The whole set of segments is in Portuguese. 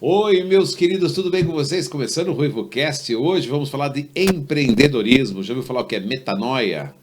Oi, meus queridos, tudo bem com vocês? Começando o RuivoCast, hoje vamos falar de empreendedorismo. Já ouviu falar o que é metanoia?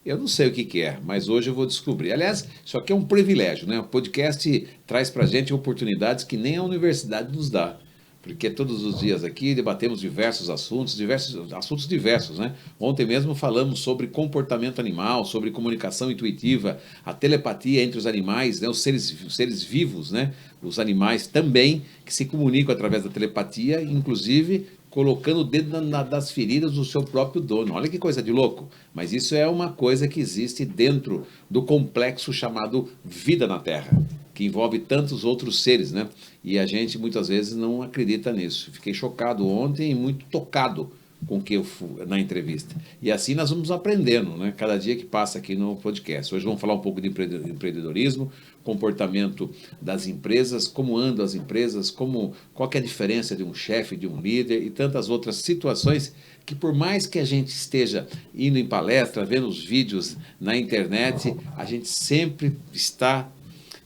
Eu não sei o que que é, mas hoje eu vou descobrir. Aliás, isso aqui é um privilégio, né? O podcast traz pra gente oportunidades que nem a universidade nos dá. Porque todos os dias aqui debatemos diversos assuntos diversos, né? Ontem mesmo falamos sobre comportamento animal, sobre comunicação intuitiva, a telepatia entre os animais, né? Os seres vivos, né? Os animais também que se comunicam através da telepatia, inclusive colocando o dedo das feridas do seu próprio dono. Olha que coisa de louco. Mas isso é uma coisa que existe dentro do complexo chamado vida na Terra, que envolve tantos outros seres, né? E a gente muitas vezes não acredita nisso. Fiquei chocado ontem e muito tocado com o que eu fui na entrevista. E assim nós vamos aprendendo, né? Cada dia que passa aqui no podcast. Hoje vamos falar um pouco de empreendedorismo, comportamento das empresas, como andam as empresas, qual que é a diferença de um chefe, de um líder e tantas outras situações que por mais que a gente esteja indo em palestra, vendo os vídeos na internet, a gente sempre está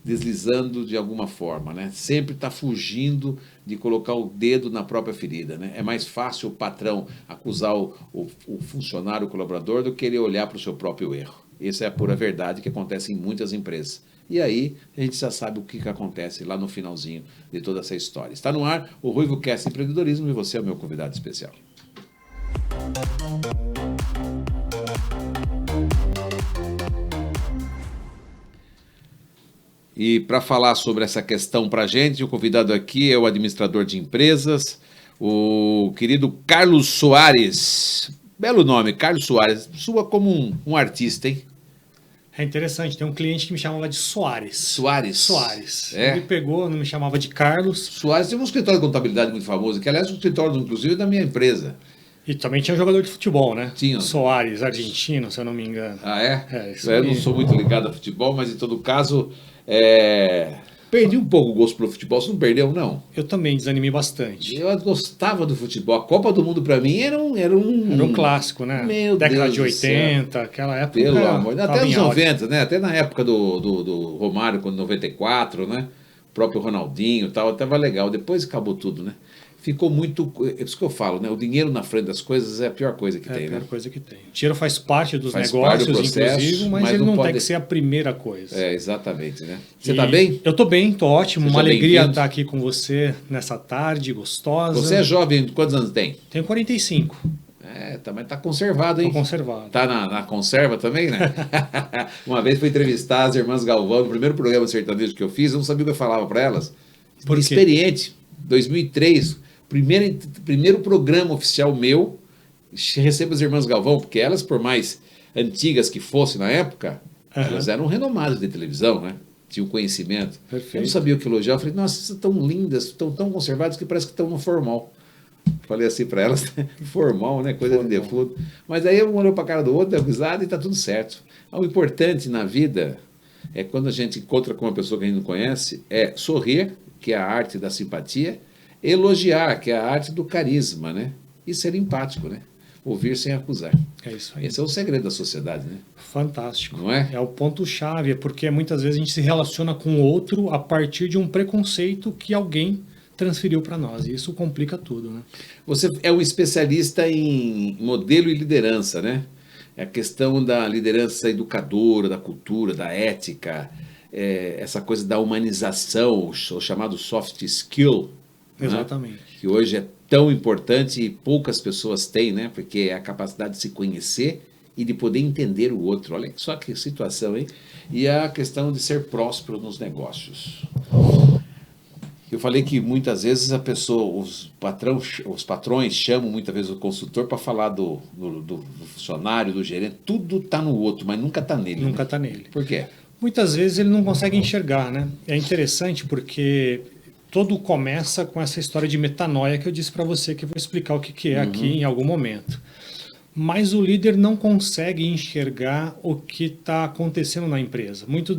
deslizando de alguma forma, né? Sempre está fugindo de colocar o dedo na própria ferida, né? É mais fácil o patrão acusar o funcionário, o colaborador, do que ele olhar para o seu próprio erro. Essa é a pura verdade que acontece em muitas empresas. E aí a gente já sabe o que acontece lá no finalzinho de toda essa história. Está no ar o RuivoCast Empreendedorismo e você é o meu convidado especial. E para falar sobre essa questão para a gente, o convidado aqui é o administrador de empresas, o querido Carlos Soares. Belo nome, Carlos Soares. Soa como um artista, hein? É interessante, tem um cliente que me chamava de Soares. Soares? Soares. É. Ele pegou, não me chamava de Carlos. Soares tem um escritório de contabilidade muito famoso, que aliás é um escritório, inclusive, da minha empresa. E também tinha um jogador de futebol, né? Tinha. Soares, argentino, se eu não me engano. Ah, é? Isso Eu aí. não sou muito ligado a futebol, mas em todo caso, perdi um pouco o gosto pelo futebol. Você não perdeu, não? Eu também desanimei bastante. Eu gostava do futebol. A Copa do Mundo, para mim, era um clássico, né? Meu Década Deus de do 80, aquela época. Pelo amor. tava Até em os auge. 90, né? Até na época do Romário, quando 94, né? O próprio Ronaldinho e tal, tava legal. Depois acabou tudo, né? Ficou muito. É isso que eu falo, né? O dinheiro na frente das coisas é a pior coisa que É a tem, pior né? coisa que tem. O dinheiro faz parte dos Faz parte negócios, do processo, inclusive, mas ele mas não não pode- tem que ser a primeira coisa. É, exatamente, né? Você E tá bem? Eu tô bem, tô ótimo. Seja Uma alegria bem-vindo. estar aqui com você nessa tarde gostosa. Você é jovem, quantos anos tem? Tenho 45, Mas tá conservado, tô hein? conservado. Tá na conserva também, né? Uma vez fui entrevistar as irmãs Galvão, no primeiro programa sertanejo que eu fiz, eu não sabia o que eu falava para elas. Por quê? Experiente, 2003, primeiro programa oficial meu, recebo as irmãs Galvão, porque elas, por mais antigas que fossem na época, elas eram renomadas de televisão, né? Tinham conhecimento. Perfeito. Eu não sabia o que elogiar, eu falei, nossa, vocês estão lindas, estão tão conservadas que parece que estão no formal. Falei assim para elas, formal, né? Coisa de defunto. Mas aí um olhou para a cara do outro, deu risada e está tudo certo. O importante na vida é quando a gente encontra com uma pessoa que a gente não conhece, é sorrir, que é a arte da simpatia, elogiar, que é a arte do carisma, né? E ser empático, né? Ouvir sem acusar. É isso aí. Esse é o segredo da sociedade, né? Fantástico. Não é? É o ponto-chave, é porque muitas vezes a gente se relaciona com o outro a partir de um preconceito que alguém transferiu para nós. E isso complica tudo, né? Você é um especialista em modelo e liderança, né? É a questão da liderança educadora, da cultura, da ética, essa coisa da humanização, o chamado soft skill, né? Exatamente. Que hoje é tão importante e poucas pessoas têm, né? Porque é a capacidade de se conhecer e de poder entender o outro. Olha só que situação, hein? E a questão de ser próspero nos negócios. Eu falei que muitas vezes a pessoa, os patrões chamam muitas vezes o consultor para falar do funcionário, do gerente, tudo está no outro, mas nunca está nele. Nunca Né? está nele. Por quê? Muitas vezes ele não consegue enxergar, né? É interessante porque tudo começa com essa história de metanoia que eu disse para você, que eu vou explicar o que é aqui em algum momento. Mas o líder não consegue enxergar o que está acontecendo na empresa. Muitos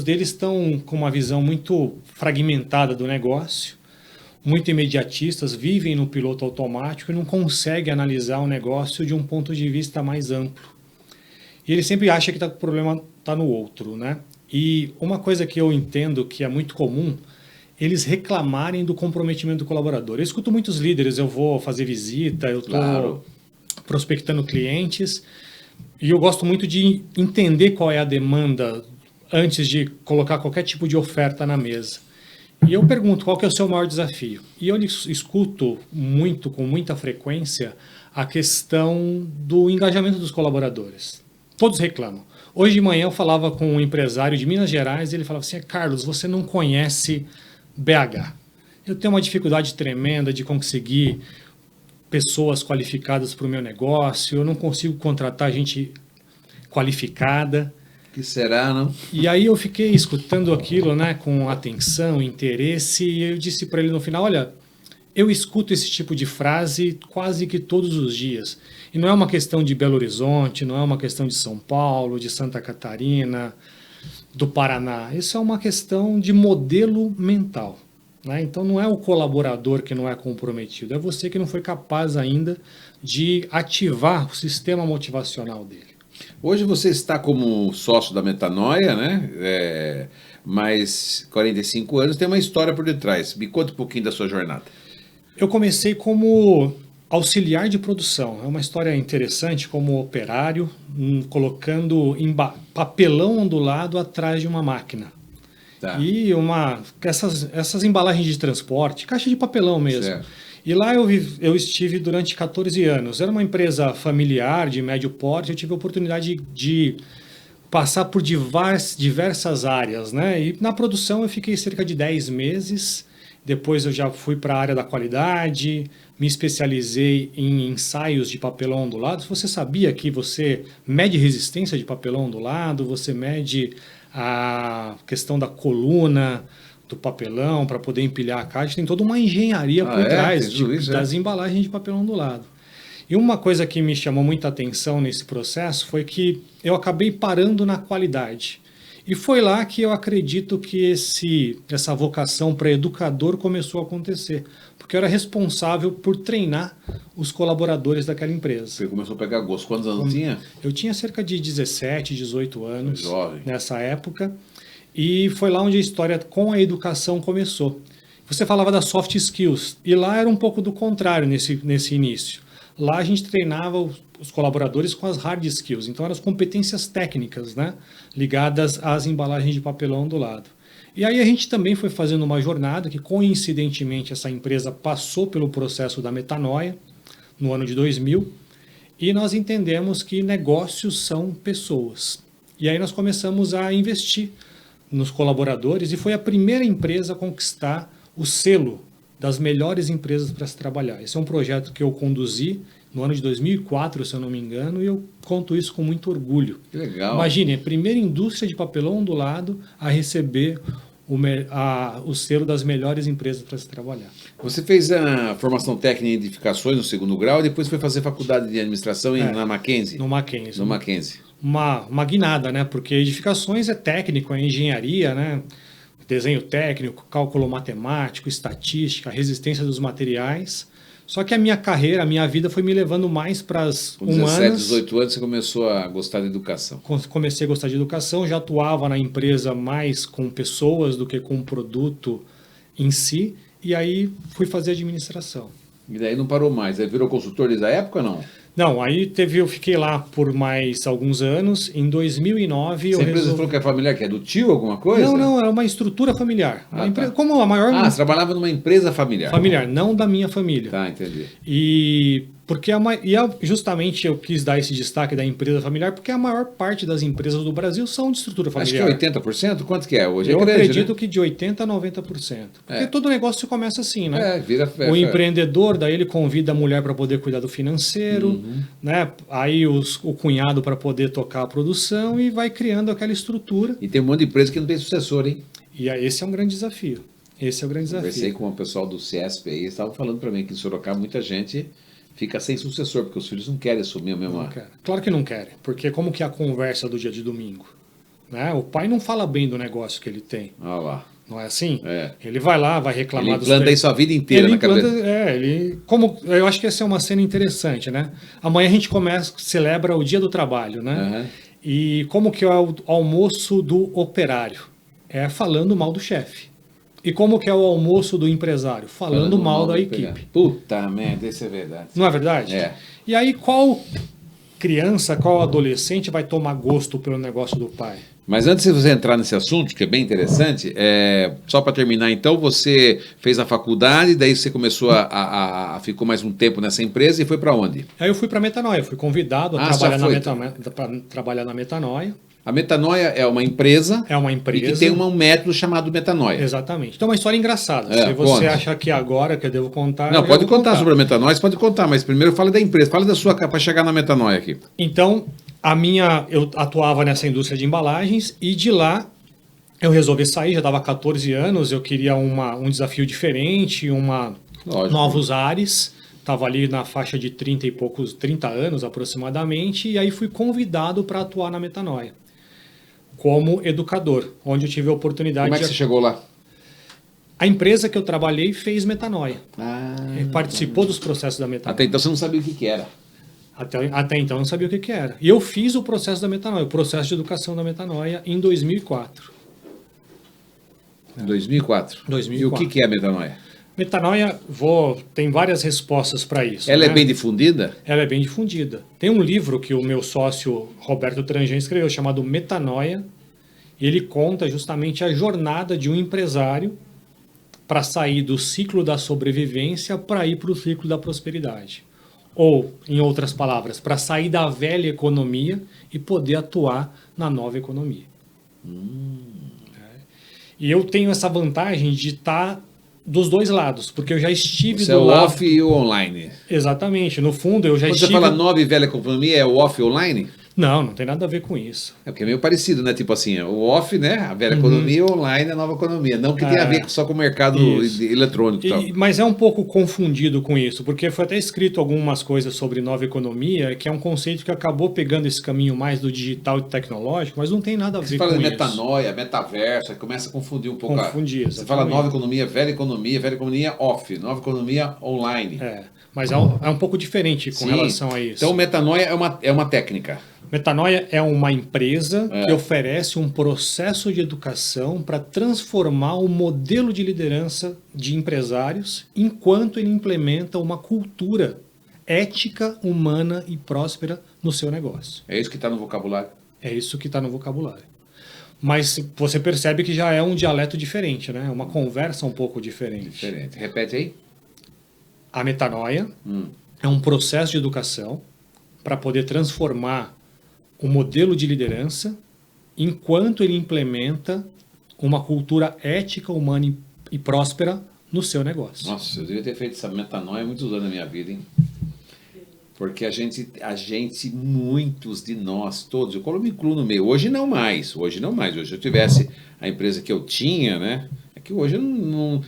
deles estão com uma visão muito fragmentada do negócio, muito imediatistas, vivem no piloto automático e não conseguem analisar o negócio de um ponto de vista mais amplo. E ele sempre acha que o problema está no outro, né? E uma coisa que eu entendo que é muito comum eles reclamarem do comprometimento do colaborador. Eu escuto muitos líderes, eu vou fazer visita, eu estou prospectando clientes, e eu gosto muito de entender qual é a demanda antes de colocar qualquer tipo de oferta na mesa. E eu pergunto, qual que é o seu maior desafio? E eu escuto muito, com muita frequência, a questão do engajamento dos colaboradores. Todos reclamam. Hoje de manhã eu falava com um empresário de Minas Gerais e ele falava assim, Carlos, você não conhece BH. Eu tenho uma dificuldade tremenda de conseguir pessoas qualificadas para o meu negócio, eu não consigo contratar gente qualificada. Que será, não? E aí eu fiquei escutando aquilo, né, com atenção, interesse, e eu disse para ele no final, olha, eu escuto esse tipo de frase quase que todos os dias. E não é uma questão de Belo Horizonte, não é uma questão de São Paulo, de Santa Catarina, do Paraná. Isso é uma questão de modelo mental, né? Então não é o colaborador que não é comprometido, é você que não foi capaz ainda de ativar o sistema motivacional dele. Hoje você está como sócio da Metanoia, né? Mais 45 anos, tem uma história por detrás. Me conta um pouquinho da sua jornada. Eu comecei como auxiliar de produção. É uma história interessante, como operário, colocando papelão ondulado atrás de uma máquina. Tá. E essas embalagens de transporte, caixa de papelão mesmo. Certo. E lá eu estive durante 14 anos. Era uma empresa familiar, de médio porte. Eu tive a oportunidade de passar por diversas áreas, né? E na produção eu fiquei cerca de 10 meses. Depois eu já fui para a área da qualidade, me especializei em ensaios de papelão ondulado. Você sabia que você mede resistência de papelão ondulado, você mede a questão da coluna do papelão para poder empilhar a caixa, tem toda uma engenharia por trás das embalagens de papelão ondulado. E uma coisa que me chamou muita atenção nesse processo foi que eu acabei parando na qualidade. E foi lá que eu acredito que essa vocação para educador começou a acontecer, porque eu era responsável por treinar os colaboradores daquela empresa. Você começou a pegar gosto. Quantos anos tinha? Eu tinha cerca de 17, 18 anos Jovem. Nessa época. E foi lá onde a história com a educação começou. Você falava das soft skills, e lá era um pouco do contrário nesse início. Lá a gente treinava os colaboradores com as hard skills, então eram as competências técnicas, né, ligadas às embalagens de papelão ondulado. E aí a gente também foi fazendo uma jornada que, coincidentemente, essa empresa passou pelo processo da Metanoia no ano de 2000, e nós entendemos que negócios são pessoas. E aí nós começamos a investir nos colaboradores, e foi a primeira empresa a conquistar o selo das melhores empresas para se trabalhar. Esse é um projeto que eu conduzi no ano de 2004, se eu não me engano, e eu conto isso com muito orgulho. Que legal. Imagine, a primeira indústria de papelão ondulado a receber o selo das melhores empresas para se trabalhar. Você fez a formação técnica em edificações no segundo grau e depois foi fazer faculdade de administração na Mackenzie? No Mackenzie. No Mackenzie. Uma guinada, né? Porque edificações é técnico, é engenharia, né? Desenho técnico, cálculo matemático, estatística, resistência dos materiais. Só que a minha carreira, a minha vida foi me levando mais para as humanas. Com 17, 18 anos você começou a gostar da educação. Comecei a gostar de educação, já atuava na empresa mais com pessoas do que com o produto em si, e aí fui fazer administração. E daí não parou mais, aí virou consultor desde a época ou não? Não, aí eu fiquei lá por mais alguns anos. Em 2009 Essa empresa falou que é familiar, que é do tio, alguma coisa? Não, era uma estrutura familiar. Tá. Como a maior... você trabalhava numa empresa familiar. Familiar, não da minha família. Tá, entendi. E justamente eu quis dar esse destaque da empresa familiar, porque a maior parte das empresas do Brasil são de estrutura familiar. Acho que 80%? Quanto que é hoje? Eu grande, acredito, né? que de 80% a 90%. Porque todo negócio começa assim, né? O empreendedor, daí ele convida a mulher para poder cuidar do financeiro, né? Aí o cunhado para poder tocar a produção, e vai criando aquela estrutura. E tem um monte de empresa que não tem sucessor, hein? E esse é um grande desafio. Esse é o grande desafio. Conversei com o pessoal do CESP aí, eles estavam falando para mim que em Sorocaba muita gente fica sem sucessor, porque os filhos não querem assumir a mesma... Claro que não querem, porque como que é a conversa do dia de domingo? Né? O pai não fala bem do negócio que ele tem. Ah lá. Não é assim? É. Ele vai lá, vai reclamar ele planta isso a vida inteira na cabeça. Eu acho que essa é uma cena interessante, né? Amanhã a gente celebra o dia do trabalho, né? E como que é o almoço do operário? É falando mal do chefe. E como que é o almoço do empresário? Falando mal da equipe. Puta merda, isso é verdade. Não é verdade? É. E aí qual criança, qual adolescente vai tomar gosto pelo negócio do pai? Mas antes de você entrar nesse assunto, que é bem interessante, só para terminar, então, você fez a faculdade, daí você começou ficou mais um tempo nessa empresa e foi para onde? Aí eu fui para a Metanoia, fui convidado a trabalhar na Metanoia. A Metanoia é uma empresa. É uma empresa. E que tem um método chamado Metanoia. Exatamente. Então é uma história engraçada. Se você acha que agora que eu devo contar... Não, pode contar sobre a Metanoia, você pode contar, mas primeiro fala da empresa, fala da sua para chegar na Metanoia aqui. Então, eu atuava nessa indústria de embalagens e de lá eu resolvi sair, já dava 14 anos, eu queria um desafio diferente, novos ares. Estava ali na faixa de 30 anos aproximadamente, e aí fui convidado para atuar na Metanoia como educador, onde eu tive a oportunidade... Como é que você chegou lá? A empresa que eu trabalhei fez Metanoia. Participou dos processos da Metanoia. Até então você não sabia o que era. Até então eu não sabia o que era. E eu fiz o processo da Metanoia, o processo de educação da Metanoia em 2004. 2004? 2004. E o que é a Metanoia? Metanoia, tem várias respostas para isso. Ela é bem difundida? Ela é bem difundida. Tem um livro que o meu sócio Roberto Tranjan escreveu, chamado Metanoia. Ele conta justamente a jornada de um empresário para sair do ciclo da sobrevivência para ir para o ciclo da prosperidade. Ou, em outras palavras, para sair da velha economia e poder atuar na nova economia. E eu tenho essa vantagem de estar dos dois lados, porque eu já estive Você do lado... é o off e o online. Exatamente. No fundo, eu já Quando estive... você fala nova e velha economia, é o off e online? Não tem nada a ver com isso. É porque é meio parecido, né? Tipo assim, o off, né? A velha economia e o online é a nova economia. Não que tenha a ver só com o mercado eletrônico e tal. Mas é um pouco confundido com isso, porque foi até escrito algumas coisas sobre nova economia, que é um conceito que acabou pegando esse caminho mais do digital e tecnológico, mas não tem nada a ver com isso. Você fala de metanoia, metaverso, aí começa a confundir um pouco. Confundir, você fala nova economia off, nova economia online. Mas é um pouco diferente com relação a isso. Então, metanoia é uma técnica. Metanoia é uma empresa que oferece um processo de educação para transformar o modelo de liderança de empresários enquanto ele implementa uma cultura ética, humana e próspera no seu negócio. É isso que está no vocabulário? É isso que está no vocabulário. Mas você percebe que já é um dialeto diferente, né? Uma conversa um pouco diferente. Diferente. Repete aí. A metanoia é um processo de educação para poder transformar o modelo de liderança enquanto ele implementa uma cultura ética, humana e próspera no seu negócio. Nossa, eu devia ter feito essa metanoia há muitos anos na minha vida, hein? Porque a gente, muitos de nós, todos, eu me incluo no meio. Hoje não mais. Hoje eu tivesse a empresa que eu tinha, né? É que hoje eu não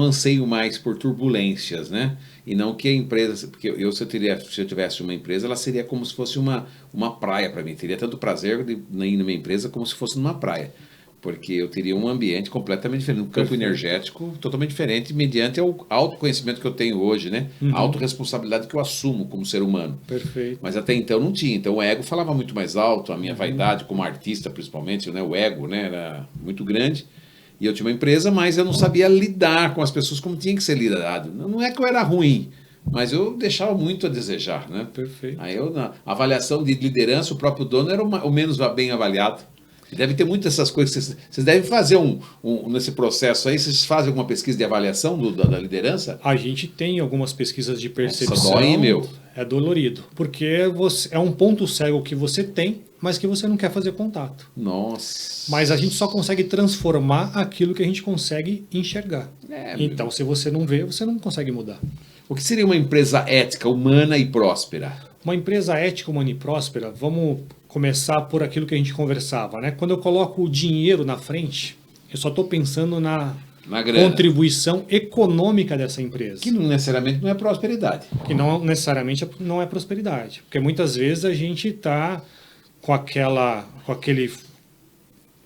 anseio mais por turbulências, né? E não que a empresa, porque se eu tivesse uma empresa, ela seria como se fosse uma praia para mim. Teria tanto prazer de ir na minha empresa como se fosse numa praia. Porque eu teria um ambiente completamente diferente, um campo energético totalmente diferente, mediante o autoconhecimento que eu tenho hoje, né? A autorresponsabilidade que eu assumo como ser humano. Perfeito. Mas até então não tinha. Então o ego falava muito mais alto, a minha vaidade como artista principalmente, né? O ego, né? Era muito grande. E eu tinha uma empresa, mas eu não sabia lidar com as pessoas como tinha que ser lidado. Não é que eu era ruim, mas eu deixava muito a desejar, né? Perfeito. Aí na avaliação de liderança, o próprio dono era o menos bem avaliado. Deve ter muitas dessas coisas. Vocês devem fazer nesse processo aí, vocês fazem alguma pesquisa de avaliação da liderança? A gente tem algumas pesquisas de percepção. Nossa, dói, meu. É dolorido. Porque é um ponto cego que você tem, mas que você não quer fazer contato. Nossa. Mas a gente só consegue transformar aquilo que a gente consegue enxergar. Então, se você não vê, você não consegue mudar. O que seria uma empresa ética, humana e próspera? Uma empresa ética, humana e próspera, vamos começar por aquilo que a gente conversava, né? Quando eu coloco o dinheiro na frente, eu só estou pensando na contribuição econômica dessa empresa. Que não necessariamente não é prosperidade. Que não necessariamente não é prosperidade. Porque muitas vezes a gente está com aquele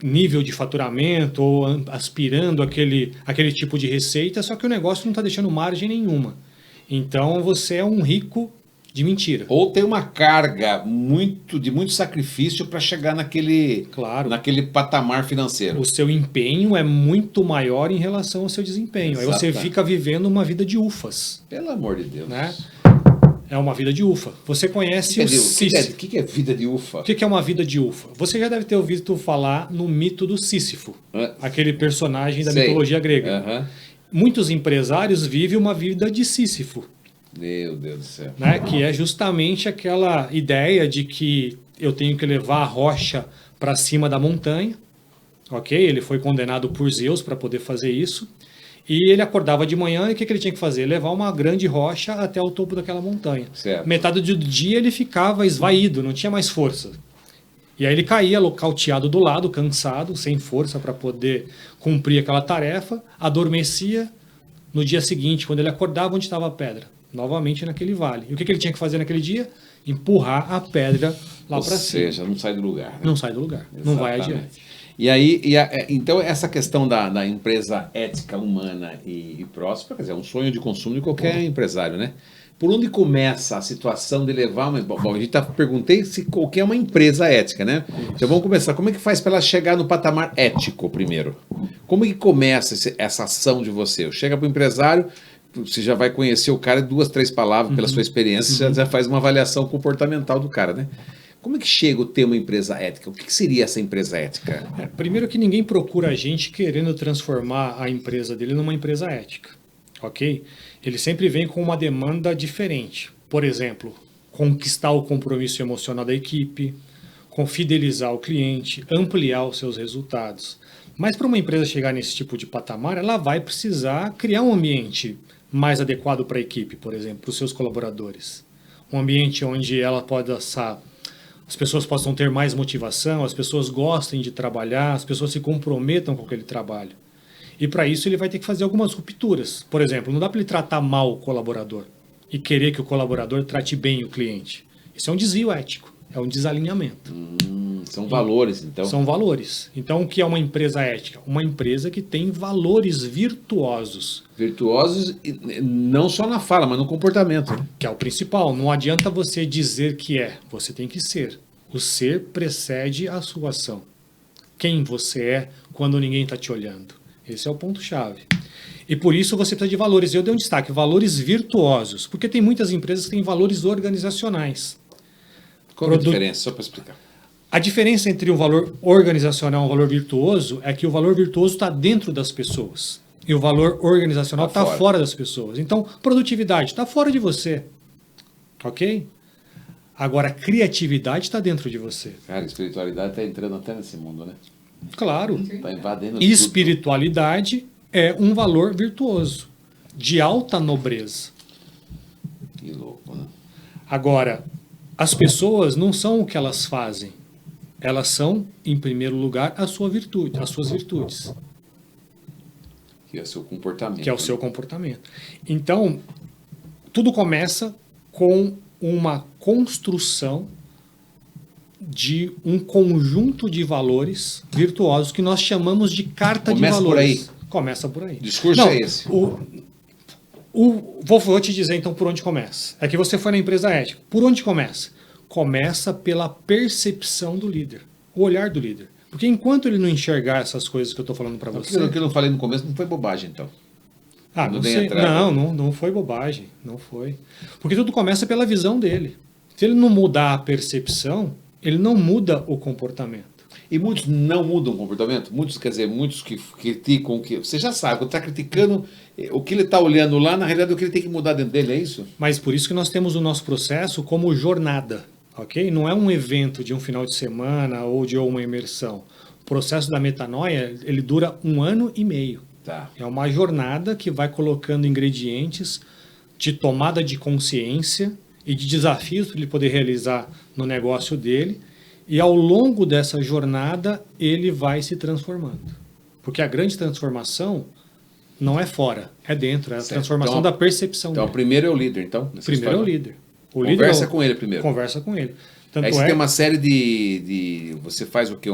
nível de faturamento ou aspirando aquele tipo de receita, só que o negócio não está deixando margem nenhuma. Então você é um rico de mentira. Ou tem uma carga de muito sacrifício para chegar naquele patamar financeiro. O seu empenho é muito maior em relação ao seu desempenho. Aí você fica vivendo uma vida de ufas. Pelo amor de Deus. Né? É uma vida de ufa. Você conhece o Sísifo. O que é vida de ufa? O que é uma vida de ufa? Você já deve ter ouvido falar no mito do Sísifo, aquele personagem da mitologia grega. Muitos empresários vivem uma vida de Sísifo. Meu Deus do céu. Né? Que é justamente aquela ideia de que eu tenho que levar a rocha para cima da montanha. Ok? Ele foi condenado por Zeus para poder fazer isso. E ele acordava de manhã e o que ele tinha que fazer? Levar uma grande rocha até o topo daquela montanha. Certo. Metade do dia ele ficava esvaído, não tinha mais força. E aí ele caía nocauteado do lado, cansado, sem força para poder cumprir aquela tarefa, adormecia. No dia seguinte, quando ele acordava, onde estava a pedra? Novamente naquele vale. E o que ele tinha que fazer naquele dia? Empurrar a pedra lá para cima. Ou seja, não sai do lugar. Né? Não sai do lugar. Exatamente. Não vai adiante. E aí, então essa questão da empresa ética, humana e próspera, quer dizer, é um sonho de consumo de qualquer empresário, né? Por onde começa a situação de levar uma... Bom, a gente perguntei se qualquer uma empresa ética, né? Então vamos começar. Como é que faz para ela chegar no patamar ético primeiro? Como é que começa essa ação de você? Chega para o empresário... Você já vai conhecer o cara em 2, 3 palavras, pela sua experiência, já faz uma avaliação comportamental do cara, né? Como é que chega o ter uma empresa ética? O que seria essa empresa ética? Primeiro que ninguém procura a gente querendo transformar a empresa dele numa empresa ética, ok? Ele sempre vem com uma demanda diferente. Por exemplo, conquistar o compromisso emocional da equipe, fidelizar o cliente, ampliar os seus resultados. Mas para uma empresa chegar nesse tipo de patamar, ela vai precisar criar um ambiente mais adequado para a equipe, por exemplo, para os seus colaboradores. Um ambiente onde ela pode assar, as pessoas possam ter mais motivação, as pessoas gostem de trabalhar, as pessoas se comprometam com aquele trabalho. E para isso ele vai ter que fazer algumas rupturas. Por exemplo, não dá para ele tratar mal o colaborador e querer que o colaborador trate bem o cliente. Isso é um desvio ético, é um desalinhamento. São valores, então. São valores. Então, o que é uma empresa ética? Uma empresa que tem valores virtuosos. Virtuosos não só na fala, mas no comportamento. Né? Que é o principal. Não adianta você dizer que é, você tem que ser. O ser precede a sua ação. Quem você é quando ninguém está te olhando. Esse é o ponto-chave. E por isso você precisa de valores. Eu dei um destaque, valores virtuosos. Porque tem muitas empresas que têm valores organizacionais. Qual é a diferença? Só para explicar. A diferença entre um valor organizacional e um valor virtuoso é que o valor virtuoso está dentro das pessoas. E o valor organizacional está fora das pessoas. Então, produtividade está fora de você. Ok? Agora, criatividade está dentro de você. Cara, a espiritualidade está entrando até nesse mundo, né? Claro. Está invadindo Espiritualidade é um valor virtuoso, de alta nobreza. Que louco, né? Agora, as pessoas não são o que elas fazem. Elas são, em primeiro lugar, as suas virtudes. Que é o seu comportamento. Que é o seu comportamento. Então, tudo começa com uma construção de um conjunto de valores virtuosos que nós chamamos de carta de valores. Começa por aí. O discurso é esse. Vou te dizer então por onde começa. É que você foi na empresa ética. Por onde começa? Começa pela percepção do líder, o olhar do líder. Porque enquanto ele não enxergar essas coisas que eu estou falando para você... O que eu não falei no começo não foi bobagem, então. Não sei. Não foi bobagem. Não foi. Porque tudo começa pela visão dele. Se ele não mudar a percepção, ele não muda o comportamento. E muitos não mudam o comportamento? Muitos que criticam, que você já sabe, quando está criticando, o que ele está olhando lá, na realidade, o que ele tem que mudar dentro dele, é isso? Mas por isso que nós temos o nosso processo como jornada, ok? Não é um evento de um final de semana ou de uma imersão. O processo da metanoia, ele dura 1 ano e meio. Tá. É uma jornada que vai colocando ingredientes de tomada de consciência e de desafios para ele poder realizar no negócio dele. E ao longo dessa jornada, ele vai se transformando. Porque a grande transformação não é fora, é dentro. É a transformação da percepção dele. Então, o primeiro é o líder, então? Primeiro é o líder. Conversa com ele primeiro. Conversa com ele. Aí você tem uma série de... Você faz o quê?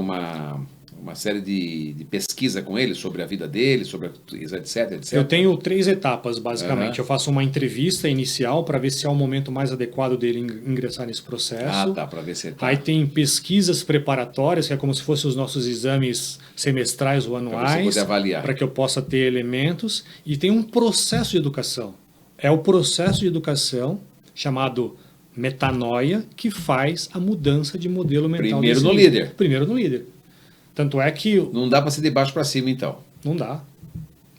uma série de pesquisa com ele sobre a vida dele, sobre etc, etc. Eu tenho 3 etapas, basicamente. Uhum. Eu faço uma entrevista inicial para ver se é o momento mais adequado dele ingressar nesse processo. Tá, para ver se ele tá. Aí tem pesquisas preparatórias, que é como se fossem os nossos exames semestrais ou anuais, poder avaliar. para que eu possa ter elementos. E tem um processo de educação. É o processo de educação chamado metanoia que faz a mudança de modelo mental. Primeiro no líder. Primeiro no líder. Tanto é que... Não dá para ser de baixo para cima, então. Não dá.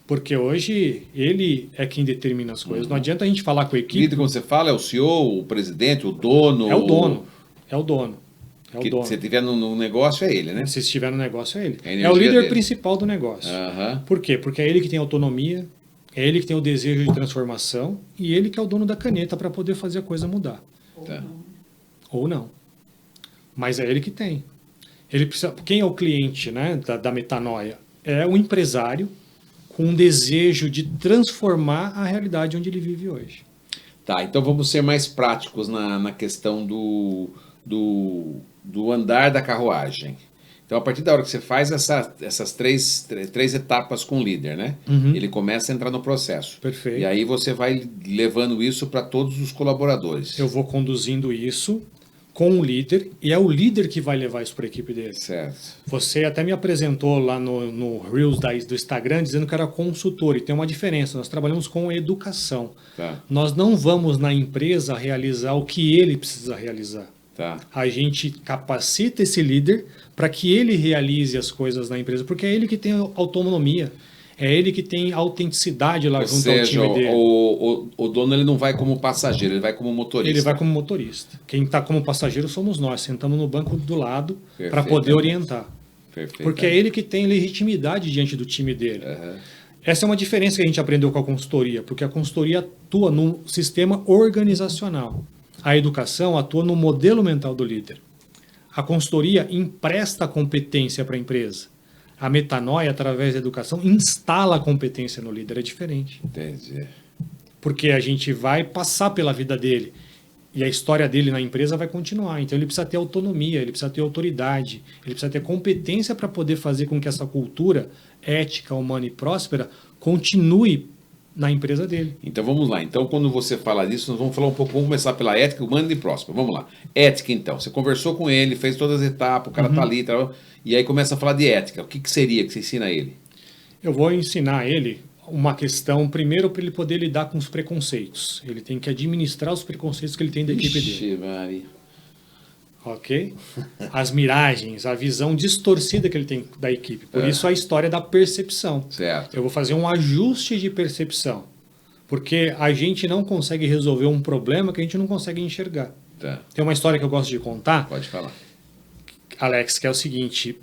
Porque hoje ele é quem determina as coisas. Não adianta a gente falar com a equipe... Líder, quando você fala, é o CEO, o presidente, o dono... É o dono. É o dono. É o que dono. se estiver no negócio, é ele, né? Se estiver no negócio, é ele. É É o líder dele. principal do negócio. Uhum. Por quê? Porque é ele que tem autonomia, é ele que tem o desejo de transformação e ele que é o dono da caneta para poder fazer a coisa mudar. Tá. Ou não. Mas é ele que tem. Ele precisa, quem é o cliente, né, da metanoia? É o empresário com um desejo de transformar a realidade onde ele vive hoje. Tá, então vamos ser mais práticos na questão do andar da carruagem. Então, a partir da hora que você faz essas três etapas com o líder, né? Uhum. Ele começa a entrar no processo. Perfeito. E aí você vai levando isso para todos os colaboradores. Eu vou conduzindo isso com o líder e é o líder que vai levar isso para a equipe dele. Certo. Você até me apresentou lá no Reels do Instagram dizendo que era consultor e tem uma diferença. Nós trabalhamos com educação. Tá. Nós não vamos na empresa realizar o que ele precisa realizar. Tá. A gente capacita esse líder para que ele realize as coisas na empresa, porque é ele que tem autonomia, é ele que tem autenticidade lá junto ao time dele. O dono ele não vai como passageiro, ele vai como motorista. Ele vai como motorista. Quem está como passageiro somos nós, sentamos no banco do lado para poder orientar. Porque é ele que tem legitimidade diante do time dele. Uhum. Essa é uma diferença que a gente aprendeu com a consultoria, porque a consultoria atua no sistema organizacional. A educação atua no modelo mental do líder. A consultoria empresta a competência para a empresa. A metanoia, através da educação, instala a competência no líder. É diferente. Entendi. Porque a gente vai passar pela vida dele. E a história dele na empresa vai continuar. Então ele precisa ter autonomia, ele precisa ter autoridade, ele precisa ter competência para poder fazer com que essa cultura ética, humana e próspera continue na empresa dele. Então vamos lá. Então quando você fala disso, nós vamos falar um pouco, vamos começar pela ética, humana e próspera. Vamos lá. Ética então. Você conversou com ele, fez todas as etapas, o cara tá ali, e aí começa a falar de ética. O que seria que você ensina a ele? Eu vou ensinar ele uma questão, primeiro, para ele poder lidar com os preconceitos. Ele tem que administrar os preconceitos que ele tem da equipe dele. Maria. Ok? As miragens, a visão distorcida que ele tem da equipe. Por isso a história da percepção. Certo. Eu vou fazer um ajuste de percepção. Porque a gente não consegue resolver um problema que a gente não consegue enxergar. Tá. Tem uma história que eu gosto de contar, Pode falar. Alex, que é o seguinte,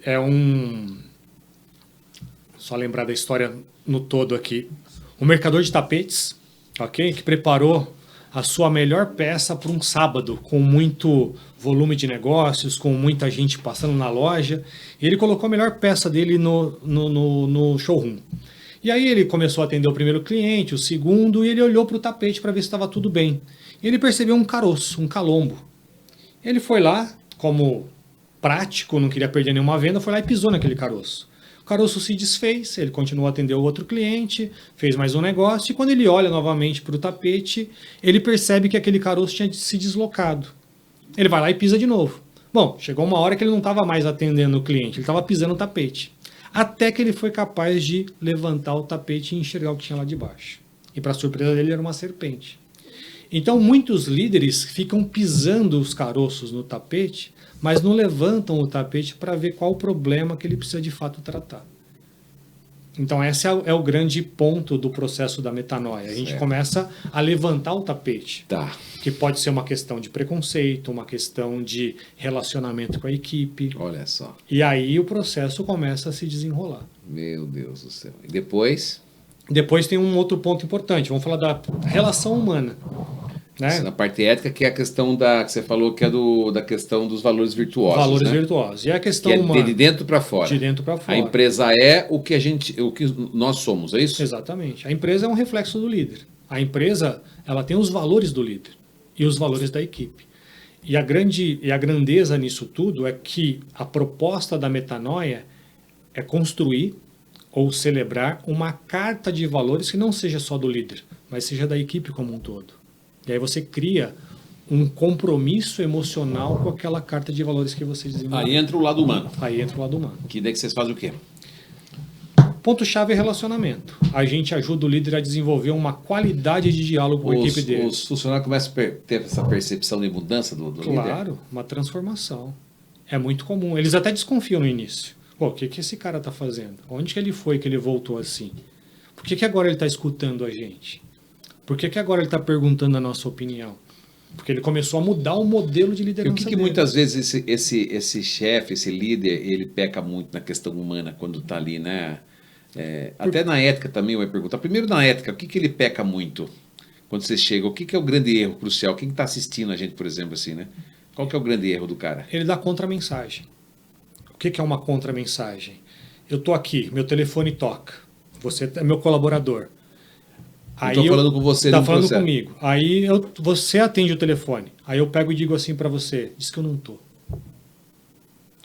só lembrar da história no todo aqui. Um mercador de tapetes, ok? Que preparou a sua melhor peça para um sábado, com muito volume de negócios, com muita gente passando na loja. E ele colocou a melhor peça dele no showroom. E aí ele começou a atender o primeiro cliente, o segundo, e ele olhou para o tapete para ver se estava tudo bem. E ele percebeu um caroço, um calombo. Ele foi lá, como prático, não queria perder nenhuma venda, foi lá e pisou naquele caroço. O caroço se desfez, ele continuou a atender o outro cliente, fez mais um negócio, e quando ele olha novamente para o tapete, ele percebe que aquele caroço tinha se deslocado. Ele vai lá e pisa de novo. Bom, chegou uma hora que ele não estava mais atendendo o cliente, ele estava pisando no tapete. Até que ele foi capaz de levantar o tapete e enxergar o que tinha lá de baixo. E para surpresa dele era uma serpente. Então muitos líderes ficam pisando os caroços no tapete, mas não levantam o tapete para ver qual o problema que ele precisa de fato tratar. Então esse é o grande ponto do processo da metanoia. A gente começa a levantar o tapete. Tá. Que pode ser uma questão de preconceito, uma questão de relacionamento com a equipe. Olha só. E aí o processo começa a se desenrolar. Meu Deus do céu. E depois? Depois tem um outro ponto importante. Vamos falar da relação humana. Né? Na parte ética, que é a questão que você falou, que é da questão dos valores virtuosos. Valores né? virtuosos. E a questão que é humana. de dentro para fora. De dentro para fora. A empresa é o que nós somos, é isso? Exatamente. A empresa é um reflexo do líder. A empresa, ela tem os valores do líder e os valores da equipe. E a grandeza nisso tudo é que a proposta da metanoia é construir ou celebrar uma carta de valores que não seja só do líder, mas seja da equipe como um todo. E aí você cria um compromisso emocional com aquela carta de valores que você desenvolveu. Aí entra o lado humano. Aí entra o lado humano. Que daí que vocês fazem o quê? Ponto-chave é relacionamento. A gente ajuda o líder a desenvolver uma qualidade de diálogo com a equipe dele. Os funcionários começam a ter essa percepção de mudança do líder? Claro, uma transformação. É muito comum. Eles até desconfiam no início. Pô, o que esse cara está fazendo? Onde que ele foi que ele voltou assim? Por que agora ele está escutando a gente? Por que agora ele está perguntando a nossa opinião? Porque ele começou a mudar o modelo de liderança E o que dele. muitas vezes esse chefe, esse líder, ele peca muito na questão humana quando está ali, né? Até na ética também eu ia perguntar. Primeiro na ética, o que ele peca muito quando você chega? O que é o grande erro crucial? Quem está assistindo a gente, por exemplo, assim, né? Qual que é o grande erro do cara? Ele dá contra-mensagem. O que é uma contra-mensagem? Eu estou aqui, meu telefone toca. Você é meu colaborador. Eu estou falando com você. Está falando comigo. Aí você atende o telefone. Aí eu pego e digo assim para você, diz que eu não estou.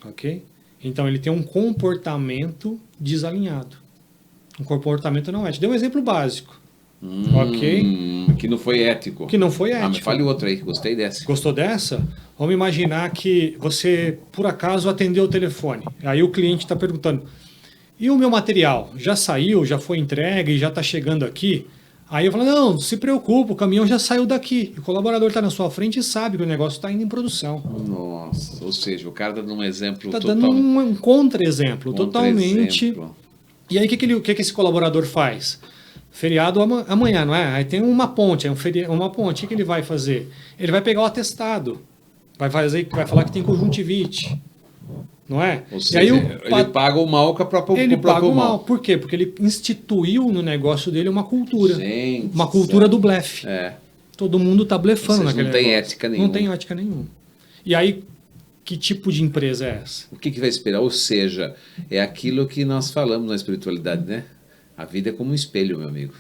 Ok? Então ele tem um comportamento desalinhado. Um comportamento não ético. Dei um exemplo básico. Ok? Que não foi ético. Que não foi ético. Me fale outro aí, gostei dessa. Gostou dessa? Vamos imaginar que você, por acaso, atendeu o telefone. Aí o cliente está perguntando, e o meu material? Já saiu, já foi entregue, já está chegando aqui? Aí eu falo, não se preocupa, o caminhão já saiu daqui. O colaborador está na sua frente e sabe que o negócio está indo em produção. Nossa, ou seja, o cara está dando um exemplo total. Está dando um contra-exemplo, totalmente. E aí o que esse colaborador faz? Feriado amanhã, não é? Aí tem uma ponte, uma ponte. O que ele vai fazer? Ele vai pegar o atestado. Vai falar que tem conjuntivite. Não é? Ou seja, ele paga o mal com a própria Ele paga o mal. Por quê? Porque ele instituiu no negócio dele uma cultura. Gente, uma cultura do blefe. Todo mundo está blefando naquele negócio. Não tem negócio. ética nenhuma. Não tem ética nenhuma. E aí, que tipo de empresa é essa? O que vai esperar? Ou seja, é aquilo que nós falamos na espiritualidade, né? A vida é como um espelho, meu amigo.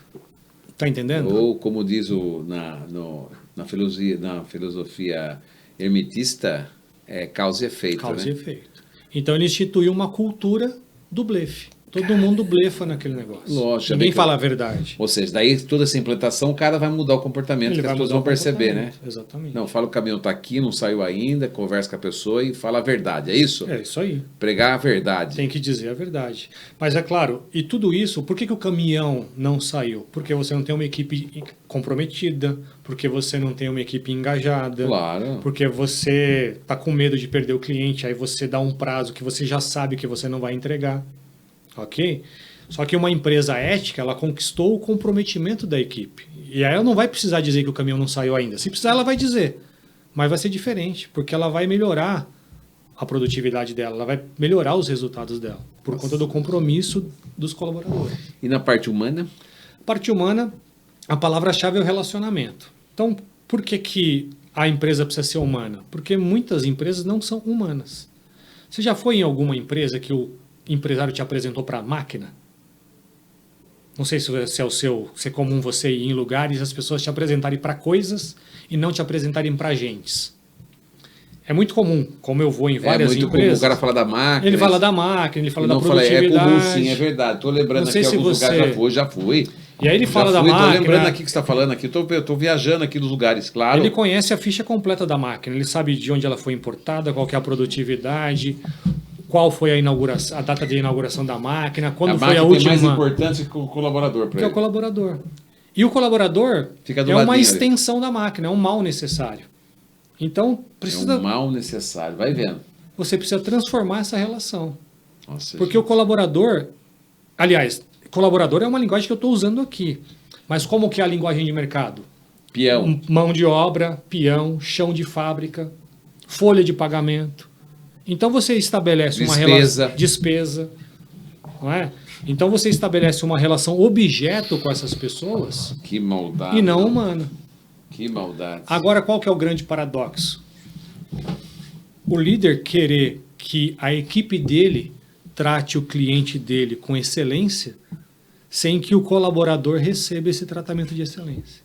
Tá entendendo? Ou como diz na filosofia hermetista, é causa e efeito. Causa né? e efeito. Então ele instituiu uma cultura do blefe. Todo mundo blefa naquele negócio. Lógico. Ninguém fala a verdade. Ou seja, daí toda essa implantação, o cara vai mudar o comportamento, que as pessoas vão perceber, né? Exatamente. Não, fala o caminhão está aqui, não saiu ainda, conversa com a pessoa e fala a verdade, é isso? É isso aí. Pregar a verdade. Tem que dizer a verdade. Mas é claro, e tudo isso, por que o caminhão não saiu? Porque você não tem uma equipe comprometida, porque você não tem uma equipe engajada. Claro. Porque você está com medo de perder o cliente, aí você dá um prazo que você já sabe que você não vai entregar. Ok? Só que uma empresa ética, ela conquistou o comprometimento da equipe. E aí ela não vai precisar dizer que o caminhão não saiu ainda. Se precisar, ela vai dizer. Mas vai ser diferente, porque ela vai melhorar a produtividade dela, ela vai melhorar os resultados dela, por conta do compromisso dos colaboradores. E na parte humana? Parte humana, a palavra-chave é o relacionamento. Então, por que a empresa precisa ser humana? Porque muitas empresas não são humanas. Você já foi em alguma empresa que o empresário te apresentou para a máquina? Não sei se é comum você ir em lugares e as pessoas te apresentarem para coisas e não te apresentarem para agentes. É muito comum, como eu vou em várias empresas. É muito comum, o cara fala da máquina. Ele fala da máquina, ele fala da produtividade. É comum, sim, é verdade. Estou lembrando aqui alguns lugares, já fui. E aí ele fala da máquina. Estou lembrando aqui que você está falando aqui, estou viajando aqui nos lugares, claro. Ele conhece a ficha completa da máquina, ele sabe de onde ela foi importada, qual que é a produtividade, qual foi a data de inauguração da máquina, quando foi a última. Tem mais importância que o colaborador para ele. Que é o colaborador. E o colaborador é uma extensão da máquina, é um mal necessário. Então, precisa... É um mal necessário, vai vendo. Você precisa transformar essa relação. Nossa, porque o colaborador... Aliás, colaborador é uma linguagem que eu estou usando aqui. Mas como que é a linguagem de mercado? Peão. Mão de obra, peão, chão de fábrica, folha de pagamento. Então você estabelece uma relação... Despesa. Não é? Então você estabelece uma relação objeto com essas pessoas. Que maldade. E não humana. Que maldade. Agora, qual que é o grande paradoxo? O líder querer que a equipe dele trate o cliente dele com excelência, sem que o colaborador receba esse tratamento de excelência.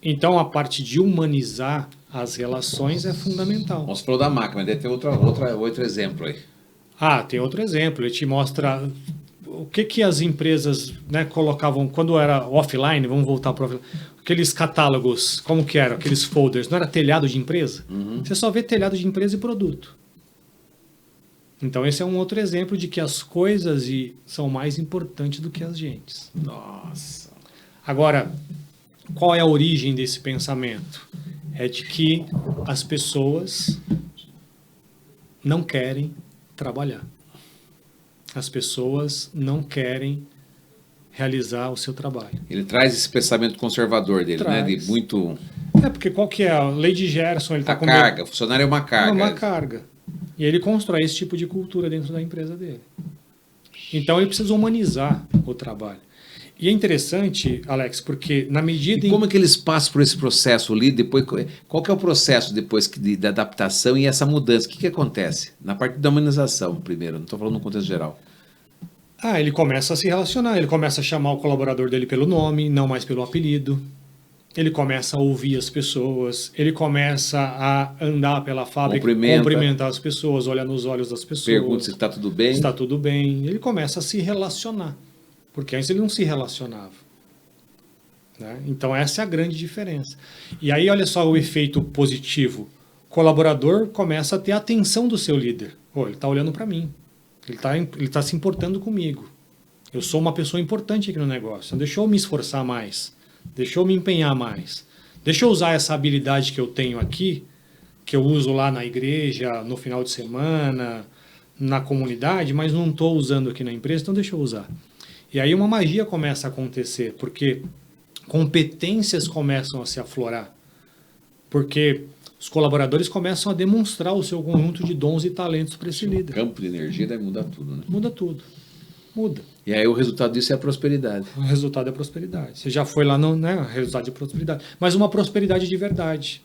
Então, a parte de humanizar as relações é fundamental. Você falou da máquina, deve ter outro exemplo aí. Tem outro exemplo. Ele te mostra o que as empresas, né, colocavam quando era offline. Vamos voltar para aqueles catálogos, como que eram? Aqueles folders. Não era telhado de empresa? Você só vê telhado de empresa e produto. Então esse é um outro exemplo de que as coisas são mais importantes do que as gentes. Nossa. Agora, qual é a origem desse pensamento? É de que as pessoas não querem trabalhar. As pessoas não querem realizar o seu trabalho. Ele traz esse pensamento conservador dele, né? De muito... Porque qual que é a lei de Gerson? Ele tá com carga, o funcionário é uma carga. É uma carga. E ele constrói esse tipo de cultura dentro da empresa dele. Então ele precisa humanizar o trabalho. E é interessante, Alex, porque na medida como é que eles passam por esse processo ali, depois, qual que é o processo depois da adaptação e essa mudança? O que acontece? Na parte da humanização, primeiro, não estou falando no contexto geral. Ele começa a se relacionar, ele começa a chamar o colaborador dele pelo nome, não mais pelo apelido. Ele começa a ouvir as pessoas, ele começa a andar pela fábrica, cumprimentar as pessoas, olhar nos olhos das pessoas. Pergunta se está tudo bem. Se está tudo bem. Ele começa a se relacionar. Porque antes ele não se relacionava. Né? Então essa é a grande diferença. E aí olha só o efeito positivo. O colaborador começa a ter a atenção do seu líder. Ele está olhando para mim. Ele tá se importando comigo. Eu sou uma pessoa importante aqui no negócio. Então deixa eu me esforçar mais. Deixa eu me empenhar mais. Deixa eu usar essa habilidade que eu tenho aqui, que eu uso lá na igreja, no final de semana, na comunidade, mas não estou usando aqui na empresa, então deixa eu usar. E aí uma magia começa a acontecer, porque competências começam a se aflorar. Porque os colaboradores começam a demonstrar o seu conjunto de dons e talentos para esse líder. O campo de energia deve mudar tudo, né? Muda tudo. Muda. E aí o resultado disso é a prosperidade. O resultado é a prosperidade. Você já foi lá no resultado de prosperidade. Mas uma prosperidade de verdade.